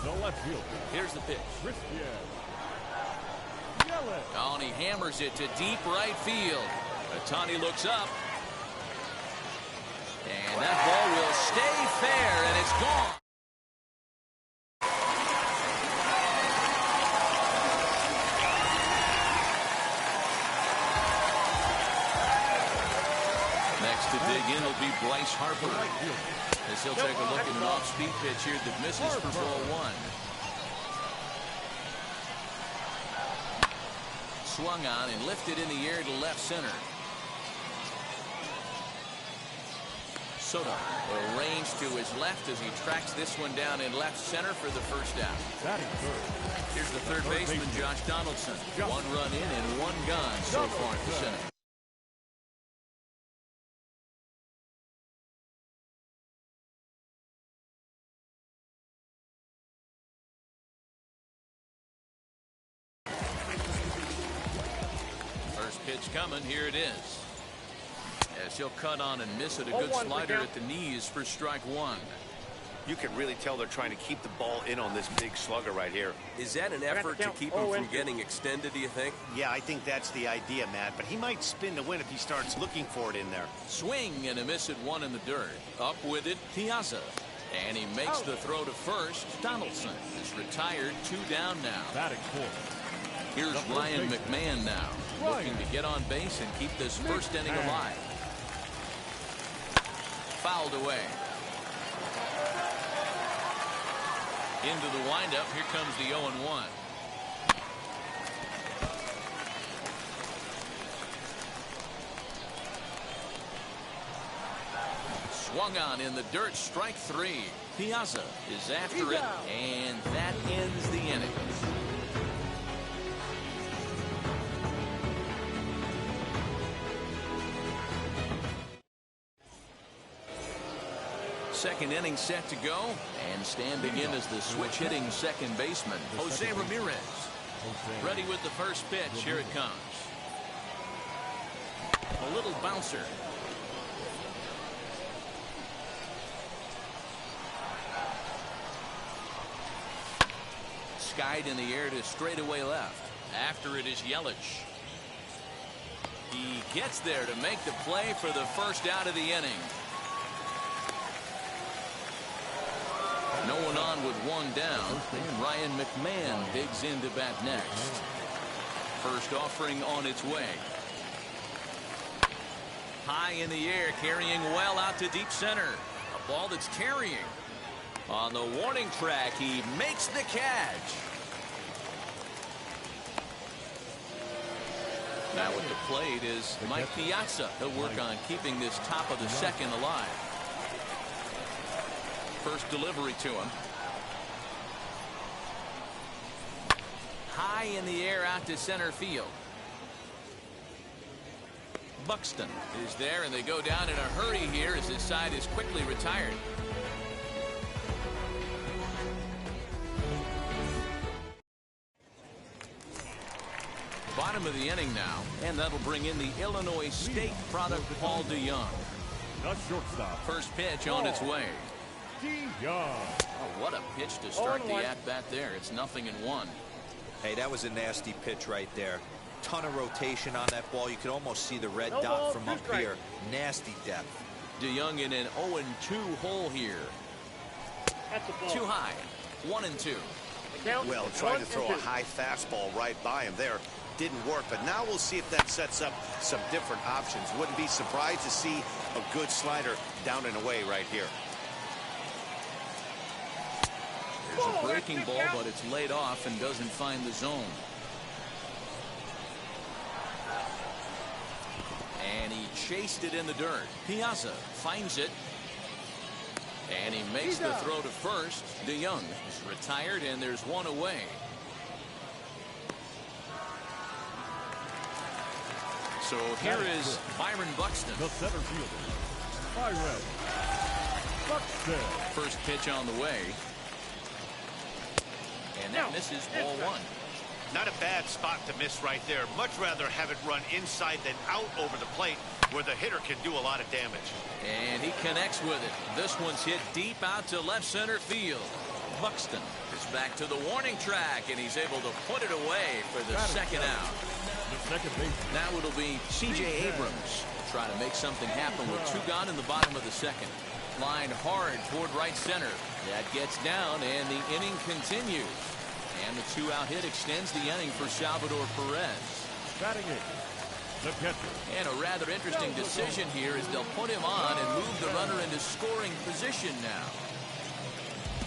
The left field. Here's the pitch. Christian Yelich. Oh, and he hammers it to deep right field. Ohtani looks up. And that ball will stay fair, and it's gone. Next to dig in will be Bryce Harper. As he'll take a look at an off-speed pitch here that misses for ball one. Swung on and lifted in the air to left center. Soto arranged to his left as he tracks this one down in left center for the first out. Here's the third baseman, Josh Donaldson. One run in and one gone so far at the center. First pitch coming. Here it is. As he'll cut on and miss it. A good slider at the knees for strike one. You can really tell they're trying to keep the ball in on this big slugger right here. Is that an effort to keep him from getting extended, do you think? Yeah, I think that's the idea, Matt. But he might spin to win if he starts looking for it in there. Swing and a miss at one in the dirt. Up with it, Piazza. And he makes the throw to first. Donaldson is retired. 2 down now. Here's Ryan McMahon now. Looking to get on base and keep this first inning alive. Fouled away. Into the windup. Here comes the 0-1. Swung on in the dirt. Strike 3. Piazza is after it, and that ends the inning. Second inning set to go, and standing in as the switch hitting second baseman, Jose Ramirez. Ready with the first pitch. Here it comes. A little bouncer. Skied in the air to straightaway left. After it is Yelich. He gets there to make the play for the first out of the inning. No one on with one down, and Ryan McMahon digs into bat next. First offering on its way. High in the air, carrying well out to deep center. A ball that's carrying. On the warning track, he makes the catch. Now at the plate is Mike Piazza. He'll work on keeping this top of the second alive. First delivery to him. High in the air out to center field. Buxton is there, and they go down in a hurry here as his side is quickly retired. Bottom of the inning now, and that'll bring in the Illinois State product, Paul DeYoung. First pitch on its way. Oh, what a pitch to start the at-bat there. It's 0-1. Hey, that was a nasty pitch right there. Ton of rotation on that ball. You can almost see the red dot from up here. Nasty depth. DeYoung in an 0-2 hole here. Too high. 1-2. Well, trying to throw a high fastball right by him there didn't work, but now we'll see if that sets up some different options. Wouldn't be surprised to see a good slider down and away right here. There's a breaking ball, but it's laid off and doesn't find the zone. And he chased it in the dirt. Piazza finds it. And he makes the throw to first. DeYoung is retired, and there's one away. So here is Byron Buxton. The center fielder, Byron Buxton. First pitch on the way. And that misses ball one. Not a bad spot to miss right there. Much rather have it run inside than out over the plate where the hitter can do a lot of damage. And he connects with it. This one's hit deep out to left center field. Buxton is back to the warning track, and he's able to put it away for the second out. Now it'll be C.J. Abrams try to make something happen with 2 gone in the bottom of the second. Line hard toward right center. That gets down, and the inning continues. And the 2-out hit extends the inning for Salvador Perez. The catcher. And a rather interesting decision here is they'll put him on and move the runner into scoring position now.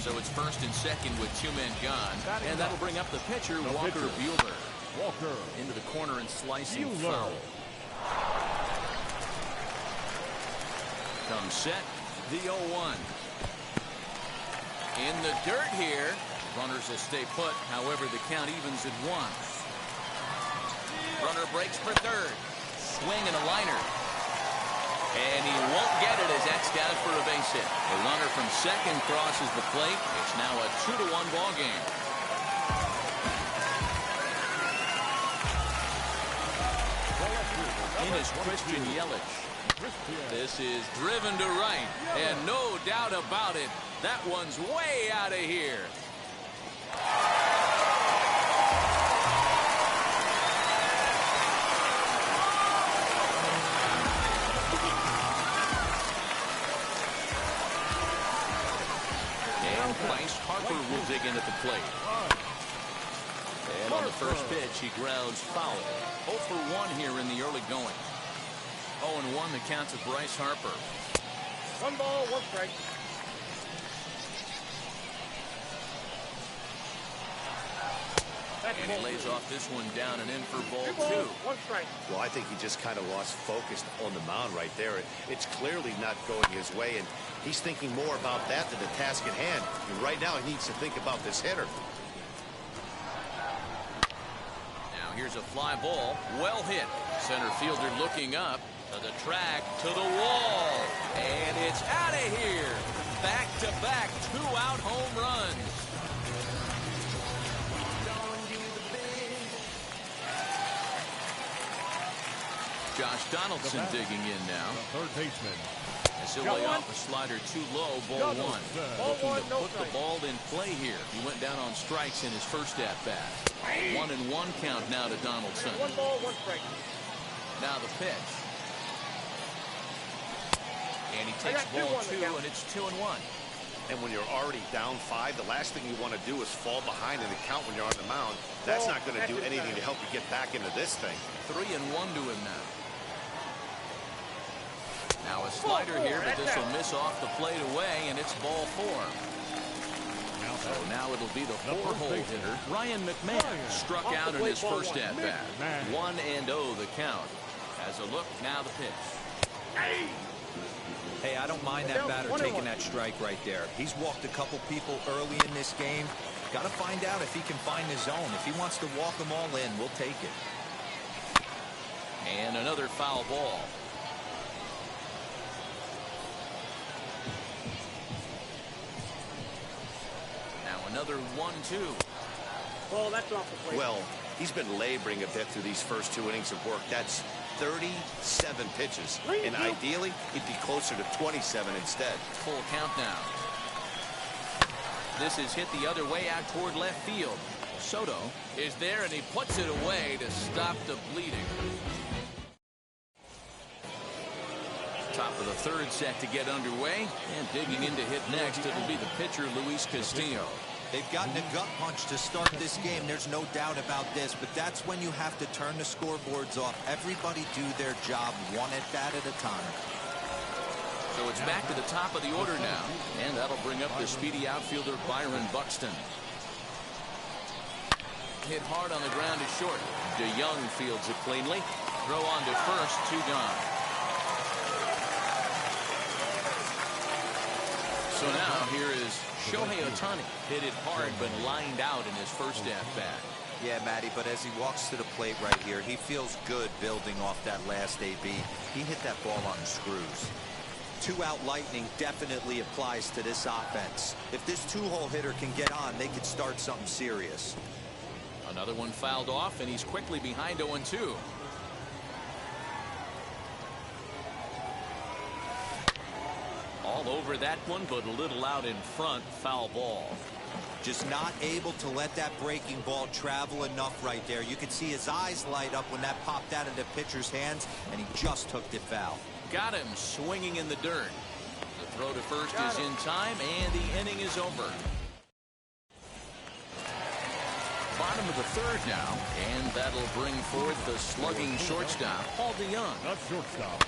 So it's first and second with 2 men gone. And that'll bring up the pitcher, Walker Buehler. Walker. Into the corner and slicing foul. Comes set, the 0-1. In the dirt here. Runners will stay put. However, the count evens at 1. Runner breaks for third. Swing and a liner. And he won't get it as that's down for a base hit. The runner from second crosses the plate. It's now a 2-1 ball game. In is Christian Yelich. This is driven to right. And no doubt about it, that one's way out of here. And Bryce Harper will dig in at the plate. And on the first pitch, he grounds foul. 0 for 1 here in the early going. 0-1 the count to Bryce Harper. 1 ball, 1 strike. And he lays off this one down and in for ball 2. 1 strike. Well, I think he just kind of lost focus on the mound right there. It's clearly not going his way, and he's thinking more about that than the task at hand. And right now, he needs to think about this hitter. Now here's a fly ball. Well hit. Center fielder looking up. To the track, to the wall. And it's out of here. Back-to-back 2-out home runs. Josh Donaldson digging in now. The third baseman. As he'll lay off a slider too low, ball 1. Looking to put the ball in play here. He went down on strikes in his first at-bat. 1-1 count now to Donaldson. 1 ball, 1 strike. Now the pitch. And he takes ball 2, and it's 2-1. And when you're already down 5, the last thing you want to do is fall behind in the count when you're on the mound. That's not going to do anything to help you get back into this thing. 3-1 to him now. Now a slider here, but this will miss off the plate away, and it's ball 4. So now it'll be the 4-hole hitter, Ryan McMahon, struck out in his first at-bat. 1-0 the count. As a look, now the pitch. Hey, I don't mind that batter taking that strike right there. He's walked a couple people early in this game. Got to find out if he can find his zone. If he wants to walk them all in, we'll take it. And another foul ball. Now another 1-2. Ball, that's off the plate. Well, he's been laboring a bit through these first 2 innings of work. That's 37 pitches. And ideally, he'd be closer to 27 instead. Full count now. This is hit the other way out toward left field. Soto is there, and he puts it away to stop the bleeding. Top of the third set to get underway. And digging in to hit next, it'll be the pitcher, Luis Castillo. They've gotten a gut punch to start this game. There's no doubt about this, but that's when you have to turn the scoreboards off. Everybody do their job 1 at-bat at a time. So it's back to the top of the order now, and that'll bring up the speedy outfielder Byron Buxton. Hit hard on the ground to short. DeYoung fields it cleanly. Throw on to first, 2 gone. So now here is Shohei Ohtani. Hit it hard but lined out in his first at-bat. Yeah, Matty, but as he walks to the plate right here, he feels good building off that last AB. He hit that ball on the screws. 2-out lightning definitely applies to this offense. If this 2-hole hitter can get on, they could start something serious. Another one fouled off, and he's quickly behind 0-2. All over that one, but a little out in front. Foul ball. Just not able to let that breaking ball travel enough right there. You could see his eyes light up when that popped out of the pitcher's hands, and he just hooked it foul. Got him swinging in the dirt. The throw to first is in time, and the inning is over. bottom of the third now, and that'll bring forth the slugging shortstop, Paul DeYoung. Not shortstop.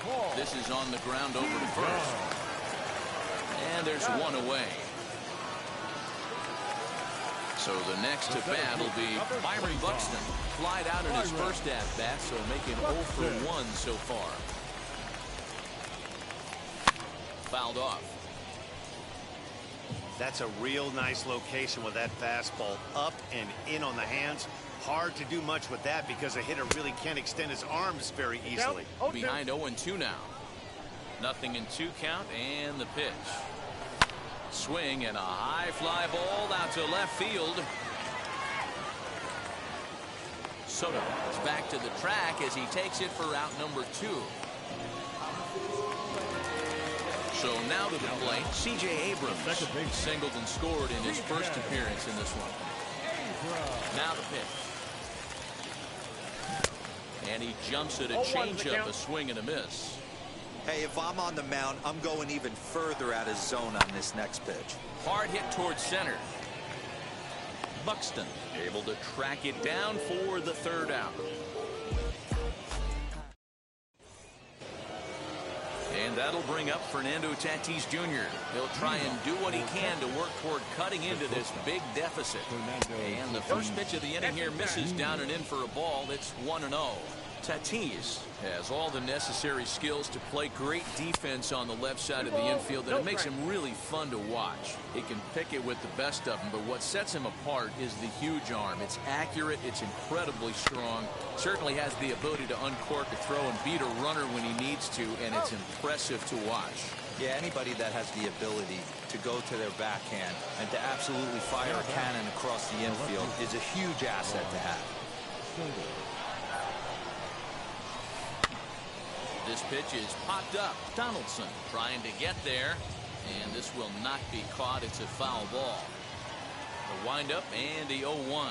Ball. This is on the ground over to first. And there's one away. So the next to bat will be Byron Buxton. Flied out in his first at-bat, so making 0 for 1 so far. Fouled off. That's a real nice location with that fastball up and in on the hands. Hard to do much with that because a hitter really can't extend his arms very easily. Behind 0-2 now. Nothing in 2 count, and the pitch. Swing and a high fly ball out to left field. Soto is back to the track as he takes it for out number 2. So now to the plate, C.J. Abrams singled and scored in his first appearance in this one. Now the pitch. And he jumps at a changeup, a swing and a miss. Hey, if I'm on the mound, I'm going even further out of zone on this next pitch. Hard hit towards center. Buxton able to track it down for the third out. And that'll bring up Fernando Tatis Jr. He'll try and do what he can to work toward cutting into this big deficit. And the first pitch of the inning here misses down and in for a ball. It's 1-0. Tatis has all the necessary skills to play great defense on the left side of the infield, and it makes him really fun to watch. He can pick it with the best of them, but what sets him apart is the huge arm. It's accurate, it's incredibly strong, certainly has the ability to uncork a throw and beat a runner when he needs to, and it's impressive to watch. Yeah, anybody that has the ability to go to their backhand and to absolutely fire a cannon across the infield is a huge asset to have. This pitch is popped up. Donaldson trying to get there, and this will not be caught. It's a foul ball. The windup and the 0-1.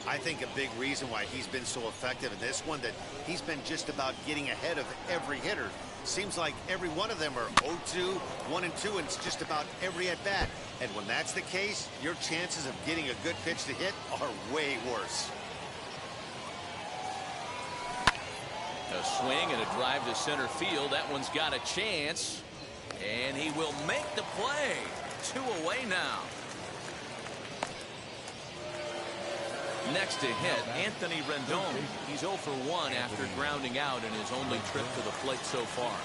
I think a big reason why he's been so effective in this one, that he's been just about getting ahead of every hitter. Seems like every one of them are 0-2, 1-2, and it's just about every at-bat. And when that's the case, your chances of getting a good pitch to hit are way worse. A swing and a drive to center field. That one's got a chance, and he will make the play. 2 away now. Next to hit, Anthony Rendon. He's 0 for 1 after grounding out in his only trip to the plate so far.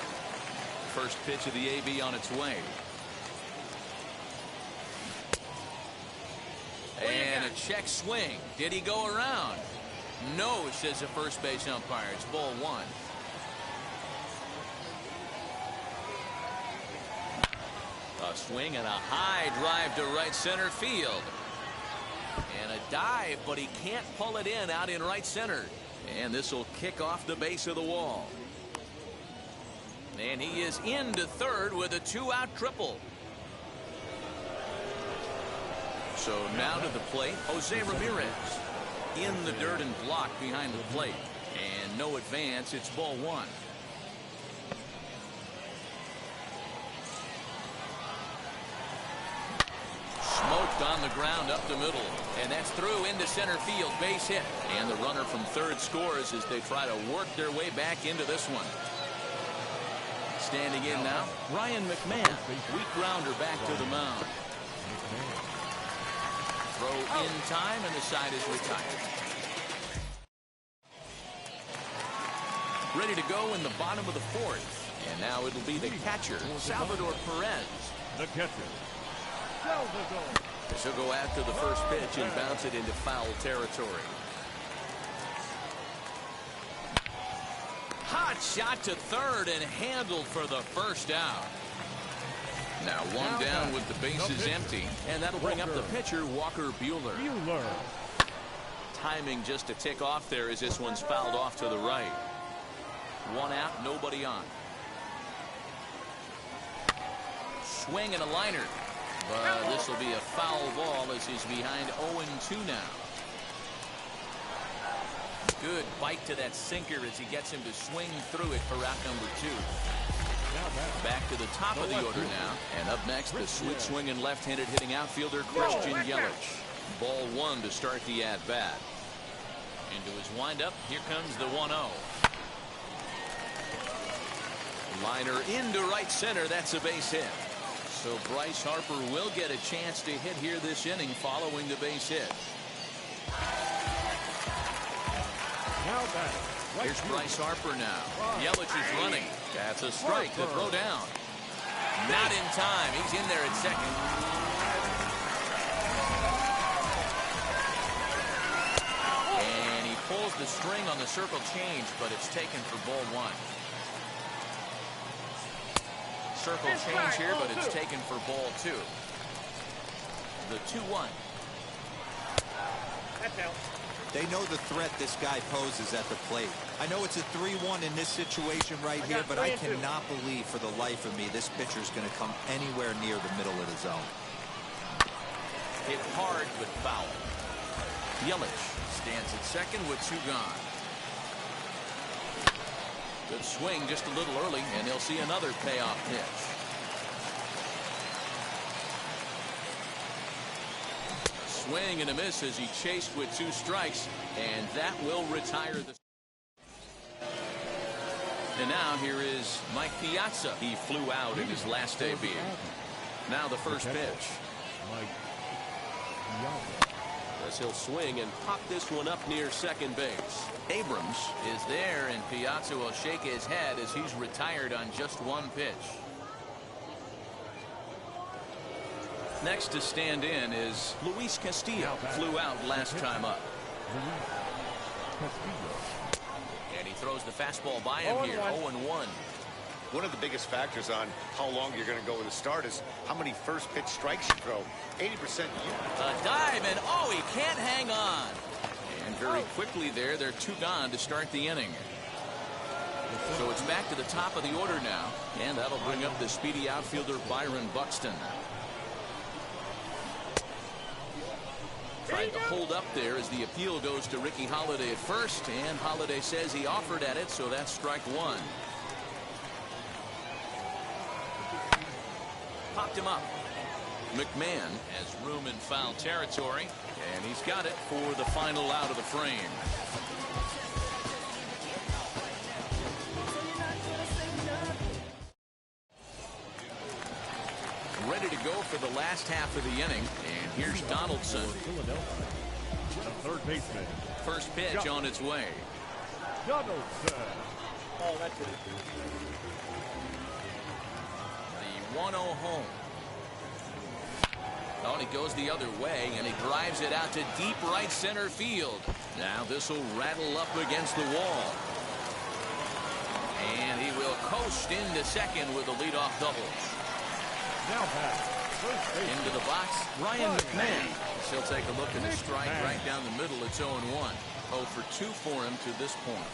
First pitch of the AB on its way. And a check swing. Did he go around? No, says the first base umpire. It's ball 1. A swing and a high drive to right center field. And a dive, but he can't pull it in out in right center. And this will kick off the base of the wall. And he is into third with a 2-out triple. So now to the plate, Jose Ramirez. In the dirt and blocked behind the plate. And no advance. It's ball 1. Smoked on the ground up the middle. And that's through into center field. Base hit. And the runner from third scores as they try to work their way back into this one. Standing in now, Ryan McMahon. Weak grounder back to the mound. Throw in time, and the side is retired. Ready to go in the bottom of the 4th. And now it'll be the catcher, Salvador Perez. The catcher, Salvador. She'll go after the first pitch and bounce it into foul territory. Hot shot to third and handled for the first out. Now 1 down with the bases empty, and that'll bring up the pitcher, Walker Buehler. Timing just to tick off there as this one's fouled off to the right. 1 out, nobody on. Swing and a liner. But this will be a foul ball as he's behind 0-2 now. Good bite to that sinker as he gets him to swing through it for out number 2. Back to the top of the order now. And up next, the sweet swinging left-handed hitting outfielder Christian Yelich. Ball 1 to start the at-bat. Into his windup. Here comes the 1-0. Liner into right center. That's a base hit. So Bryce Harper will get a chance to hit here this inning following the base hit. Here's Bryce Harper now. Yelich is running. That's a strike to throw down. Not in time. He's in there at second. And he pulls the string on the circle change, but it's taken for ball 1. Circle change here, but it's taken for ball 2. The 2-1. That's out. They know the threat this guy poses at the plate. I know it's a 3-1 in this situation right here, but I cannot believe for the life of me this pitcher's going to come anywhere near the middle of the zone. Hit hard but foul. Yelich stands at second with 2 gone. Good swing just a little early, and they'll see another payoff pitch. Swing and a miss as he chased with 2 strikes, and that will retire the. And now here is Mike Piazza. He flew out in his last debut. Now the first pitch. As he'll swing and pop this one up near second base. Abrams is there, and Piazza will shake his head as he's retired on just 1 pitch. Next to stand in is Luis Castillo. Flew out last time up. And he throws the fastball by him here. 0-1. One of the biggest factors on how long you're going to go with a start is how many first pitch strikes you throw. 80%. A dive, and oh, he can't hang on. And very quickly there, they're 2 gone to start the inning. So it's back to the top of the order now, and that'll bring up the speedy outfielder Byron Buxton. Trying to hold up there as the appeal goes to Ricky Holiday at first, and Holiday says he offered at it, so that's strike 1. Popped him up. McMahon has room in foul territory, and he's got it for the final out of the frame. Ready to go for the last half of the inning, and here's Donaldson. Third baseman. First pitch on its way. Donaldson. Oh, that's it. The 1-0 home. Oh, he goes the other way, and he drives it out to deep right center field. Now this will rattle up against the wall. And he will coast into second with a leadoff double. Now back. Into the box, Ryan McMahon. He'll take a look at the strike right down the middle. It's 0-1. 0 for 2 for him to this point.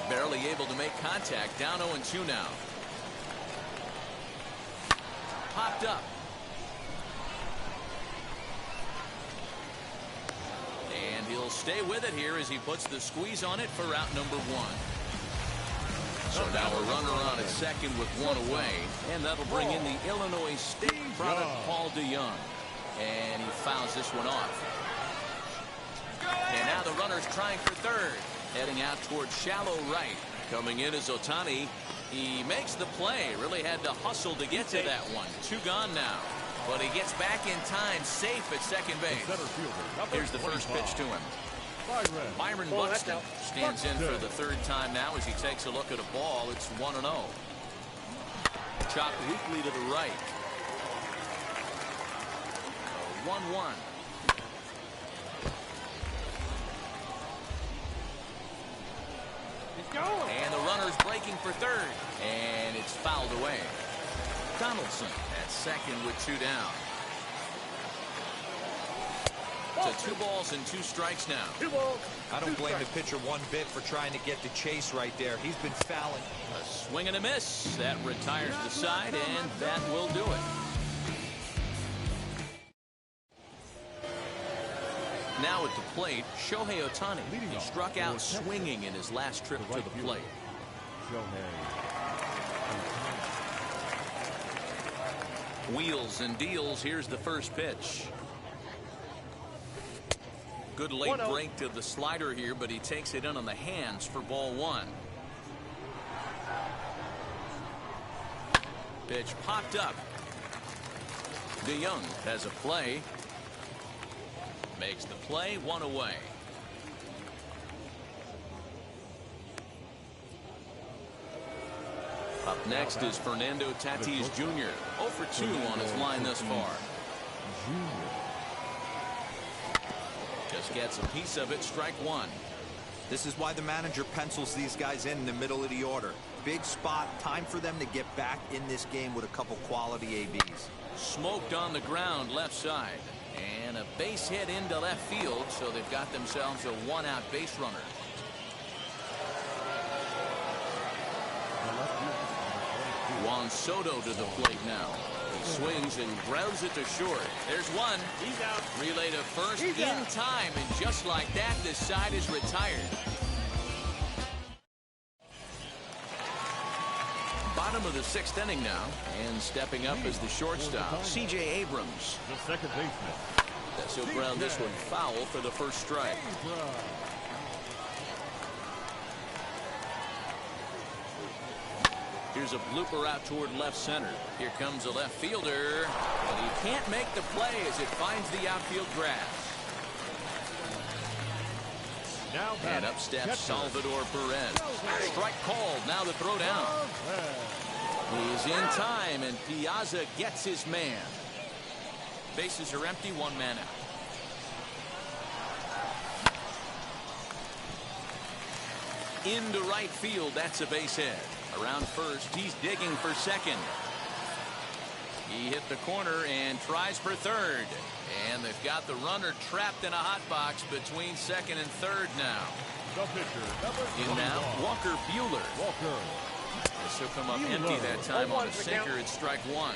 Barely able to make contact. Down 0-2 now. Popped up. And he'll stay with it here as he puts the squeeze on it for out number 1. So now a runner on at second with 1 away, and that'll bring in the Illinois State product, Paul DeYoung. And he fouls this one off. And now the runner's trying for third, heading out towards shallow right. Coming in is Ohtani. He makes the play. Really had to hustle to get to that one. 2 gone now. But he gets back in time, safe at second base. Here's the first pitch to him. Byron Buxton stands in for the 3rd time now as he takes a look at a ball. It's 1-0. Chopped weakly to the right. 1-1. And the runner's breaking for third. And it's fouled away. Donaldson at second with 2 down. So 2 balls and 2 strikes now. 2 balls. I don't blame the pitcher one bit for trying to get the chase right there. He's been fouling. A swing and a miss. That retires the side, and that will do it. Now at the plate, Shohei Ohtani. He struck out swinging in his last trip to the plate. Shohei. Wheels and deals. Here's the first pitch. Good late break to the slider here, but he takes it in on the hands for ball one. Pitch popped up. DeYoung has a play. Makes the play, one away. Up next is Fernando Tatis Jr. 0 for 2 on his line thus far. Just gets a piece of it, strike one. This is why the manager pencils these guys in the middle of the order. Big spot, time for them to get back in this game with a couple quality ABs. Smoked on the ground left side. And a base hit into left field, so they've got themselves a one-out base runner. Juan Soto to the plate now. He swings and grounds it to short. There's one. He's out. Relay to first in time, and just like that, this side is retired. Bottom of the 6th inning now, and stepping up is the shortstop, C.J. Abrams. The second baseman. That's he'll ground this one foul for the first strike. Here's a blooper out toward left center. Here comes a left fielder, but he can't make the play as it finds the outfield grass. And up steps Salvador Perez. Strike called. Now the throw down. He's in time, and Piazza gets his man. Bases are empty, one man out. Into right field, that's a base hit. Around first, he's digging for second. He hit the corner and tries for third. And they've got the runner trapped in a hot box between second and third now. The pitcher, in now, Walker Buehler. This will come up empty that time on a sinker. It's strike one.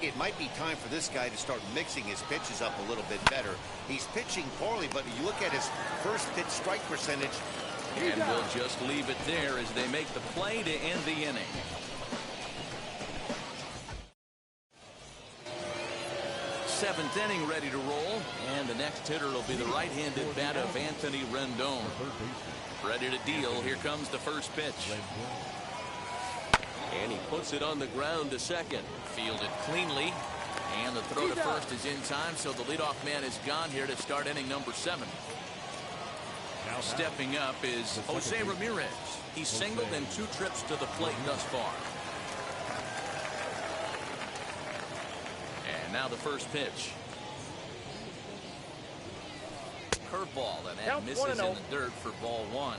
It might be time for this guy to start mixing his pitches up a little bit better. He's pitching poorly, but you look at his first pitch strike percentage. And we'll just leave it there as they make the play to end the inning. Seventh inning ready to roll, and the next hitter will be the right-handed bat of Anthony Rendon. Ready to deal. Here comes the first pitch. And he puts it on the ground to second. Fielded cleanly. And the throw to first is in time, so the leadoff man is gone here to start inning number 7. Stepping up is Jose Ramirez. He's singled in 2 trips to the plate thus far. And now the first pitch. Curveball, and that misses in the dirt for ball 1.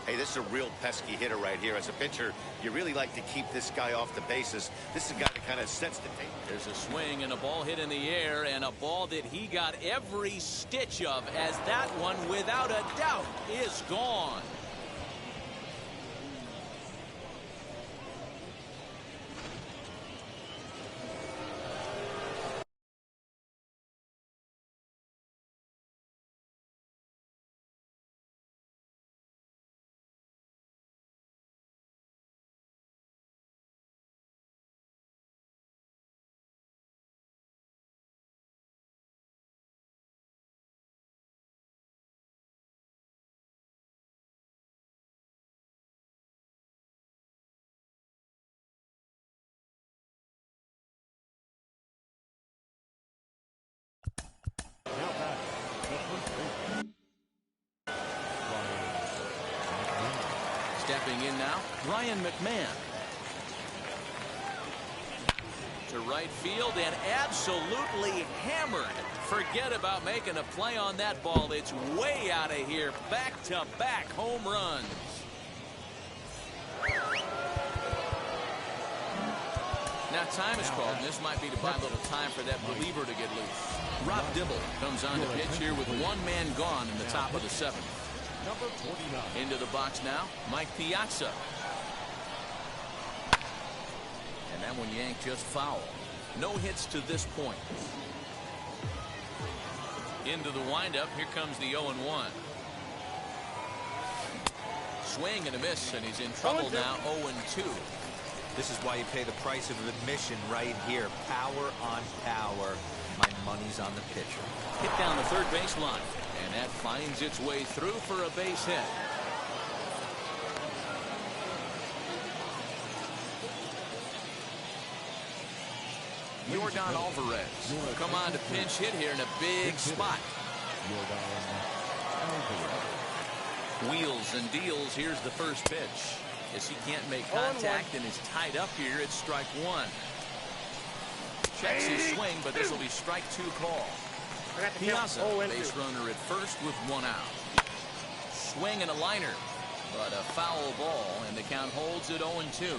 Hey, this is a real pesky hitter right here. As a pitcher, you really like to keep this guy off the bases. This is a guy that kind of sets the table. There's a swing and a ball hit in the air, and a ball that he got every stitch of, as that one, without a doubt, is gone. Stepping in now, Ryan McMahon. To right field and absolutely hammered. Forget about making a play on that ball. It's way out of here. Back-to-back home runs. Now time is called, and this might be to buy a little time for that reliever to get loose. Rob Dibble comes on to pitch here with one man gone in the top of the 7th. Number 49. Into the box now, Mike Piazza. And that one yanked just foul. No hits to this point. Into the windup, here comes the 0-1. Swing and a miss, and he's in trouble now, 0-2. This is why you pay the price of admission right here. Power on power. My money's on the pitcher. Hit down the third baseline, and that finds its way through for a base hit. Yordan Alvarez will come on to pinch hit here in a big spot. Wheels and deals. Here's the first pitch. As he can't make contact and is tied up here, it's strike one. Checks his swing, but this will be strike two call. Piazza, base runner at first with one out. Swing and a liner, but a foul ball, and the count holds at 0-2.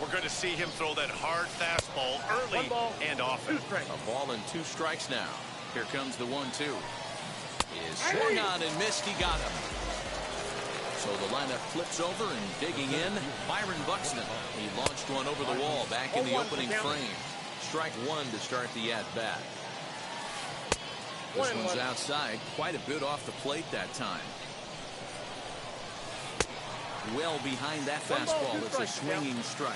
We're going to see him throw that hard fastball early and often. A ball and 2 strikes now. Here comes the 1-2. Is swung on and missed. He got him. So the lineup flips over, and digging in, Byron Buxton. He launched one over the wall back in the opening frame. Strike one to start the at-bat. This one's outside, quite a bit off the plate that time. Well behind that fastball. It's a swinging strike.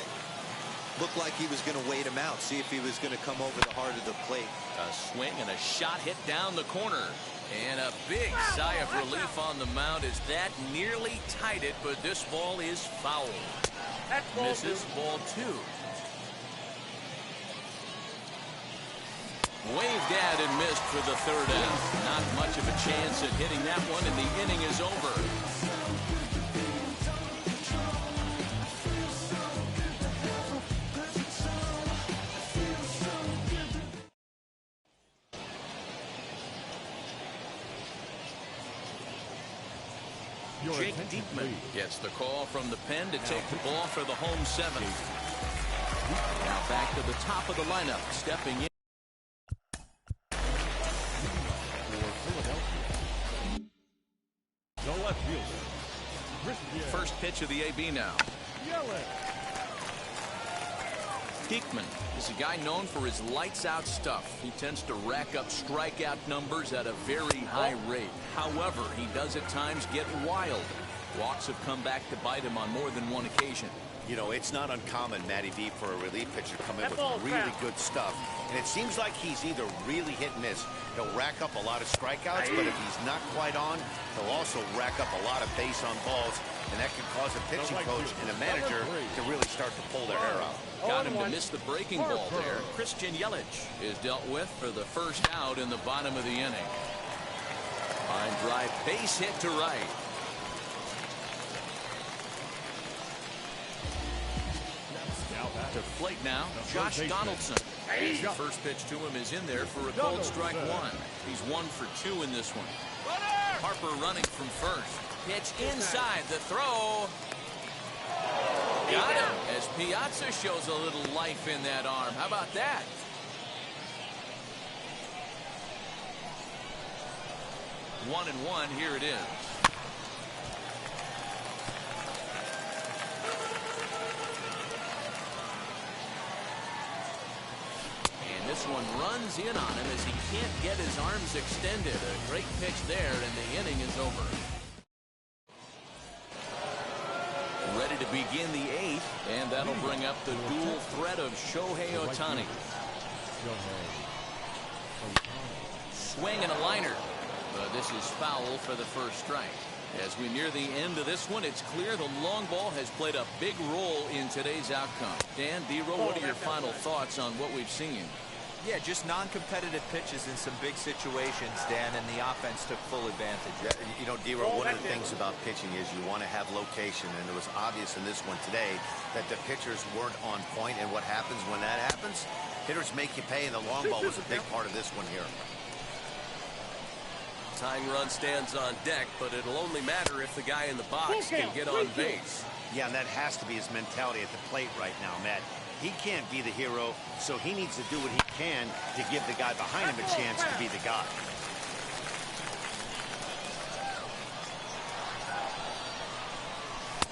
Looked like he was going to wait him out, see if he was going to come over the heart of the plate. A swing and a shot hit down the corner. And a big sigh of relief on the mound as that nearly tied it, but this ball is foul. Misses ball 2. Waved at and missed for the third out. Not much of a chance at hitting that one, and the inning is over. Jake Diekman gets the call from the pen to take the ball for the home 7th. Now back to the top of the lineup, stepping in. The left fielder. First pitch of the AB now. Diekman is a guy known for his lights-out stuff. He tends to rack up strikeout numbers at a very high rate. However, he does at times get wild. Walks have come back to bite him on more than one occasion. You know, it's not uncommon, Matty V, for a relief pitcher to come in with really good stuff. And it seems like he's either really hit and miss. He'll rack up a lot of strikeouts, but if he's not quite on, he'll also rack up a lot of base on balls. And that can cause a pitching coach and a manager to really start to pull their hair out. Got him to miss the breaking ball there. Christian Yelich is dealt with for the first out in the bottom of the inning. Line drive, base hit to right. To plate now, Josh Donaldson. The first pitch to him is in there for a cold strike one. He's 1 for 2 in this one. Harper running from first. Pitch inside, the throw. Got him as Piazza shows a little life in that arm. How about that? One and one, here it is. And this one runs in on him as he can't get his arms extended. A great pitch there, and the inning is over. Ready to begin the 8th, and that'll bring up the dual threat of Shohei Ohtani. Swing and a liner. But this is foul for the first strike. As we near the end of this one, it's clear the long ball has played a big role in today's outcome. Dan, D-Roll, what are your final thoughts on what we've seen? Yeah, just non-competitive pitches in some big situations, Dan, and the offense took full advantage. Yeah, you know, D-Roll, one of the things about pitching is you want to have location, and it was obvious in this one today that the pitchers weren't on point, and what happens when that happens? Hitters make you pay, and the long ball was a big part of this one here. Tying run stands on deck, but it'll only matter if the guy in the box can get on base. Yeah, and that has to be his mentality at the plate right now, Matt. He can't be the hero, so he needs to do what he can to give the guy behind him a chance to be the guy.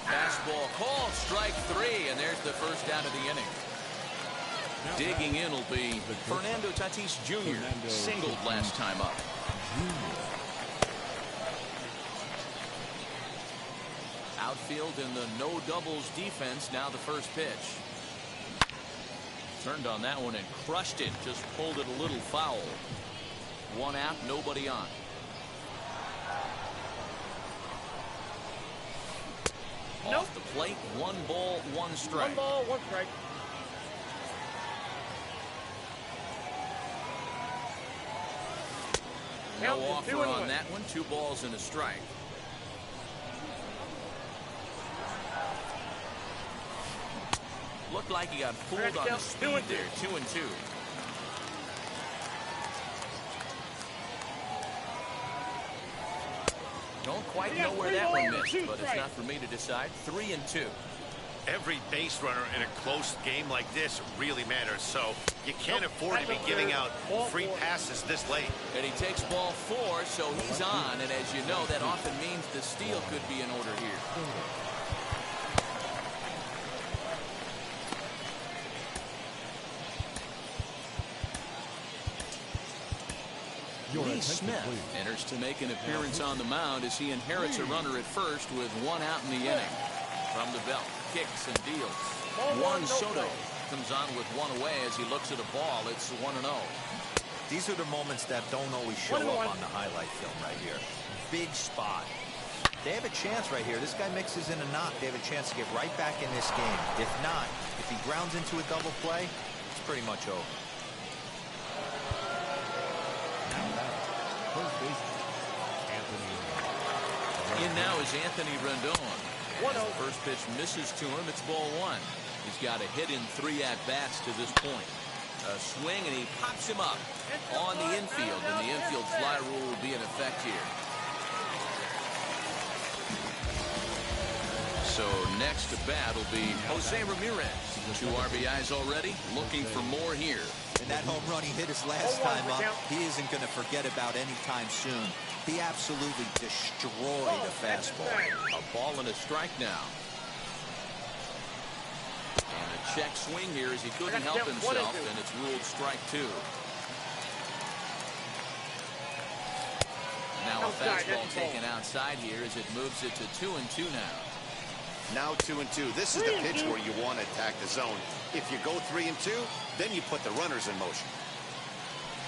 Fastball called, strike 3, and there's the first out of the inning. Digging in will be Fernando Tatis Jr. Singled last time up. Outfield in the no doubles defense. Now the first pitch. Turned on that one and crushed it. Just pulled it a little foul. One out, nobody on. Nope. Off the plate, 1 ball, 1 strike. 1 ball, 1 strike. No offer on that one. 2 balls and a strike. Looked like he got fooled on the speed there. 2-2. Don't quite know where that one missed, but it's not for me to decide. 3-2. Every base runner in a close game like this really matters, so you can't afford to be giving out free passes this late. And he takes ball 4, so he's on, and as you know, that often means the steal could be in order here. Lee Smith enters to make an appearance on the mound as he inherits a runner at first with 1 out in the inning. From the belt, kicks and deals. Juan Soto comes on with 1 away as he looks at a ball. It's 1-0. These are the moments that don't always show up on the highlight film right here. Big spot. They have a chance right here. This guy mixes in a knock. They have a chance to get right back in this game. If not, if he grounds into a double play, it's pretty much over. In now is Anthony Rendon. As the first pitch misses to him, it's ball 1. He's got a hit in 3 at-bats to this point. A swing, and he pops him up on the infield, and the infield fly rule will be in effect here. So next to bat will be Jose Ramirez. 2 RBIs already, looking for more here. And that home run he hit his last time up, he isn't going to forget about anytime soon. He absolutely destroyed a fastball. A ball and a strike now. And a check swing here as he couldn't help himself, and it's ruled strike 2. Now a fastball taken outside here as it moves it to 2-2 now. Now 2-2. This is the pitch where you want to attack the zone. If you go 3-2, then you put the runners in motion.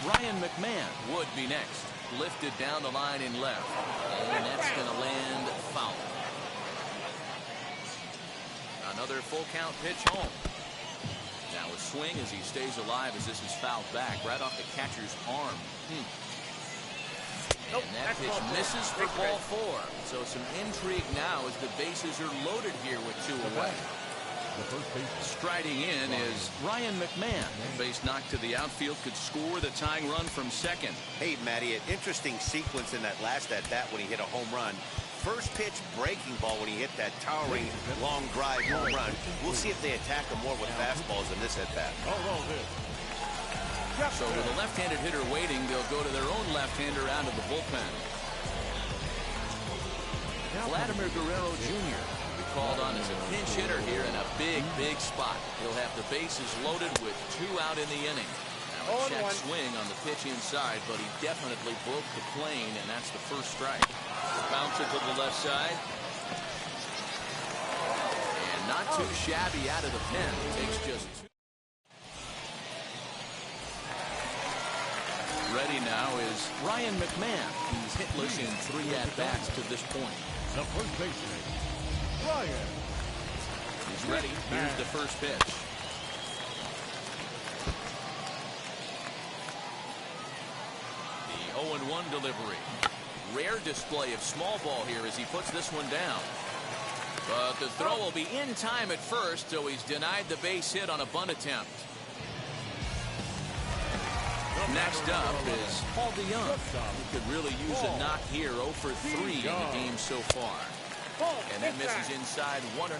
Ryan McMahon would be next. Lifted down the line in left. And that's going to land foul. Another full count pitch home. Now a swing as he stays alive as this is fouled back right off the catcher's arm. And that pitch misses for ball 4. So some intrigue now as the bases are loaded here with 2 away. Striding in is Ryan McMahon. Base knock to the outfield could score the tying run from second. Hey, Matty, an interesting sequence in that last at-bat when he hit a home run. First pitch breaking ball when he hit that towering long drive home run. We'll see if they attack him more with fastballs in this at-bat. So with a left-handed hitter waiting, they'll go to their own left-hander out of the bullpen. Vladimir Guerrero Jr. will be called on as a pinch hitter here in a big spot. He'll have the bases loaded with 2 out in the inning. Now a check swing on the pitch inside, but he definitely broke the plane, and that's the first strike. Bounce it to the left side. And not too shabby out of the pen. Takes just 2. Ready now is Ryan McMahon. He's hitless in 3 at-bats to this point. The first baseman, Ryan. He's ready. Here's the first pitch. The 0-1 delivery. Rare display of small ball here as he puts this one down. But the throw will be in time at first, so he's denied the base hit on a bunt attempt. Next up is Paul DeYoung. He could really use a knock here. 0 for 3 in the game so far. And that misses inside 1-0.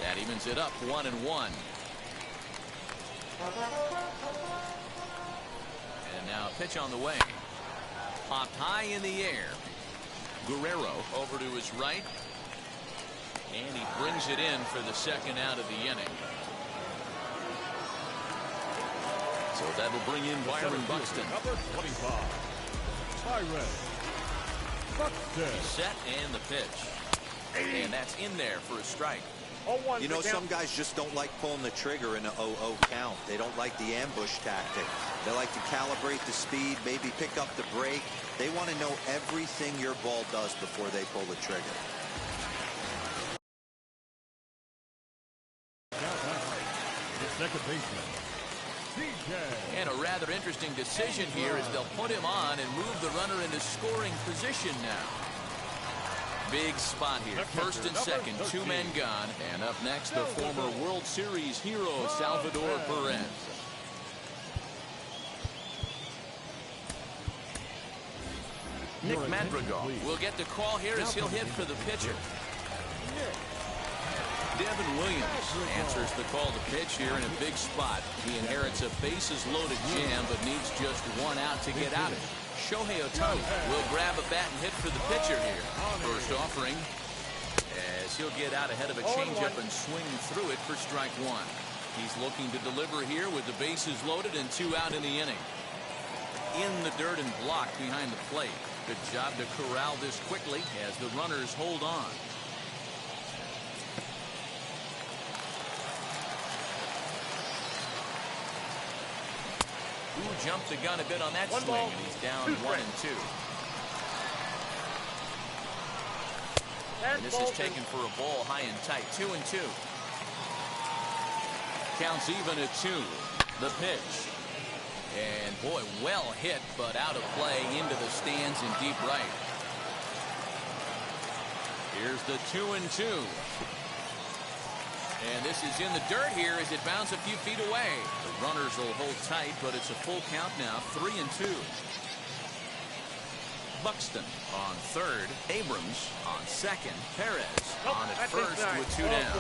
That evens it up 1-1. And now a pitch on the way. Popped high in the air. Guerrero over to his right. And he brings it in for the second out of the inning. So that'll bring in Byron Buxton. Number 25, Byron He's set and the pitch. And that's in there for a strike. You know, some guys just don't like pulling the trigger in an 0-0 count. They don't like the ambush tactic. They like to calibrate the speed, maybe pick up the brake. They want to know everything your ball does before they pull the trigger. The second baseman, DJ. And a rather interesting decision here as they'll put him on and move the runner into scoring position now. Big spot here. First and second, 2 men gone. And up next, the former World Series hero, Salvador Perez. Nick Madrigal will get the call here as he'll hit for the pitcher. Devin Williams answers the call to pitch here in a big spot. He inherits a bases-loaded jam, but needs just 1 out to get out of it. Shohei Ohtani will grab a bat and hit for the pitcher here. First offering as he'll get out ahead of a changeup and swing through it for strike 1. He's looking to deliver here with the bases loaded and 2 out in the inning. In the dirt and blocked behind the plate. Good job to corral this quickly as the runners hold on. Who jumped the gun a bit on that swing, and he's down 1 and 2. And this is taken for a ball high and tight. 2 and 2. Counts even at 2. The pitch. And boy, well hit, but out of play into the stands in deep right. Here's the 2 and 2. And this is in the dirt here as it bounced a few feet away. The runners will hold tight, but it's a full count now, 3 and 2. Buxton on third. Abrams on second. Perez on at first with 2 down.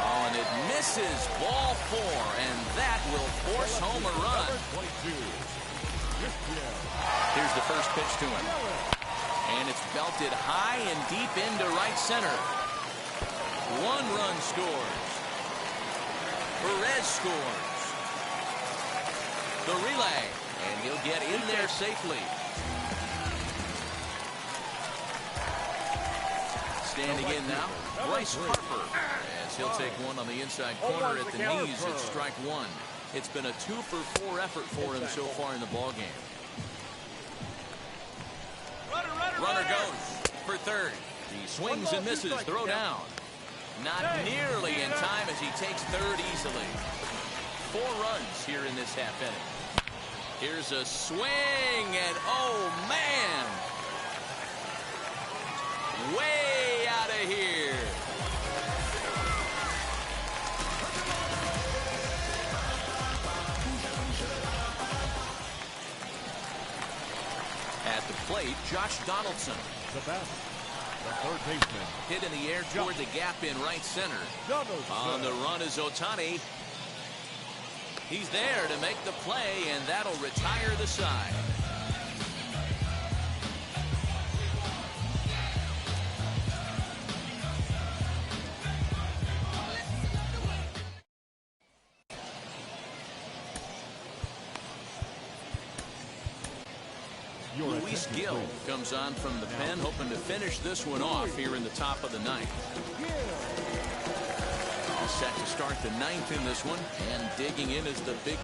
Oh, and it misses ball 4, and that will force home a run. Here's the first pitch to him. And it's belted high and deep into right center. 1 run scores. Perez scores. The relay, and he'll get in there safely. Standing in now, Bryce Harper, as he'll take one on the inside corner at the knees at strike 1. It's been a 2-for-4 effort for him so far in the ballgame. Runner goes for third. He swings and misses, throw down. Not nearly in time as he takes third easily. 4 runs here in this half inning. Here's a swing, and oh man, way out of here. At the plate, Josh Donaldson. The bat, the third baseman. Hit in the air toward the gap in right center. On the run is Ohtani. He's there to make the play, and that'll retire the side. Luis Gil comes on from the pen, hoping to finish this one off here in the top of the 9th. All set to start the 9th in this one, and digging in is the big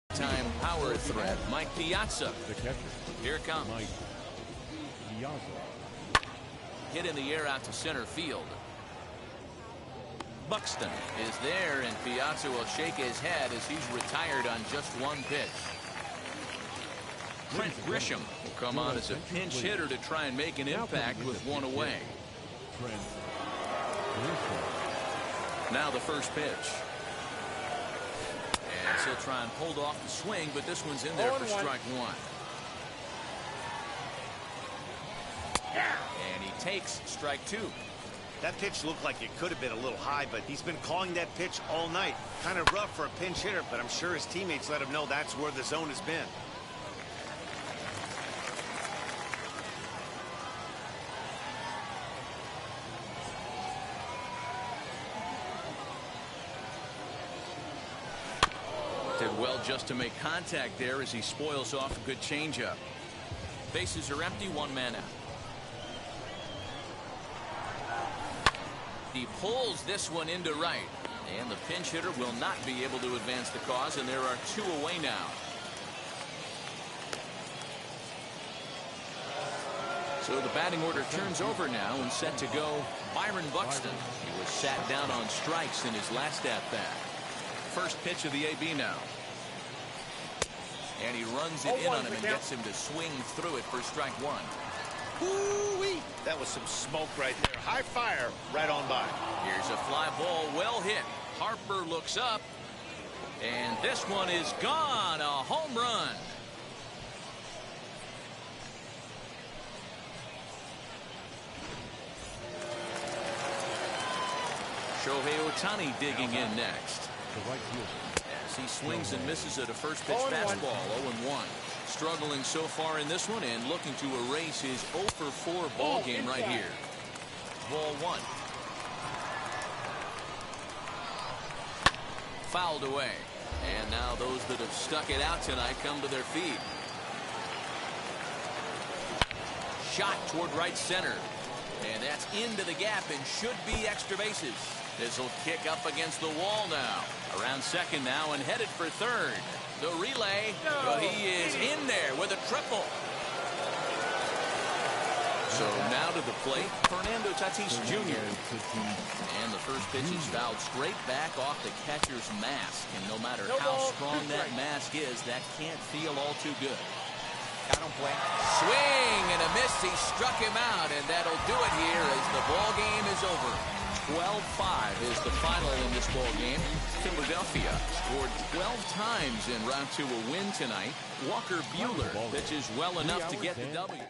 time power threat, Mike Piazza. The catcher. Here it comes. Mike Piazza. Hit in the air out to center field. Buxton is there, and Piazza will shake his head as he's retired on just 1 pitch. Trent Grisham will come on as a pinch hitter to try and make an impact with 1 away. Now the first pitch. And he'll try and hold off the swing, but this one's in there for strike 1. And he takes strike 2. That pitch looked like it could have been a little high, but he's been calling that pitch all night. Kind of rough for a pinch hitter, but I'm sure his teammates let him know that's where the zone has been. Did well just to make contact there as he spoils off a good changeup. Bases are empty, one man out. He pulls this one into right, and the pinch hitter will not be able to advance the cause, and there are 2 away now. So the batting order turns over now, and set to go Byron Buxton. He was sat down on strikes in his last at-bat. First pitch of the AB now. And he runs it in on him and gets him to swing through it for strike 1. Woo-wee. That was some smoke right there. High fire right on by. Here's a fly ball, well hit. Harper looks up, and this one is gone. A home run. Shohei Ohtani digging in next. As he swings and misses at a first pitch fastball, 0-1. Struggling so far in this one and looking to erase his 0-for-4 ball game right here. Ball 1. Fouled away. And now those that have stuck it out tonight come to their feet. Shot toward right center. And that's into the gap and should be extra bases. This will kick up against the wall now. Around second now and headed for third. The relay, well, he is in there with a triple. So now to the plate, Fernando Tatis Jr. And the first pitch is fouled straight back off the catcher's mask. And no matter how strong that mask is, that can't feel all too good. I don't play. Swing and a miss. He struck him out, and that'll do it here as the ball game is over. 12-5 is the final in this ball game. Philadelphia scored 12 times in round 2, a win tonight. Walker Buehler pitches well enough to get the W.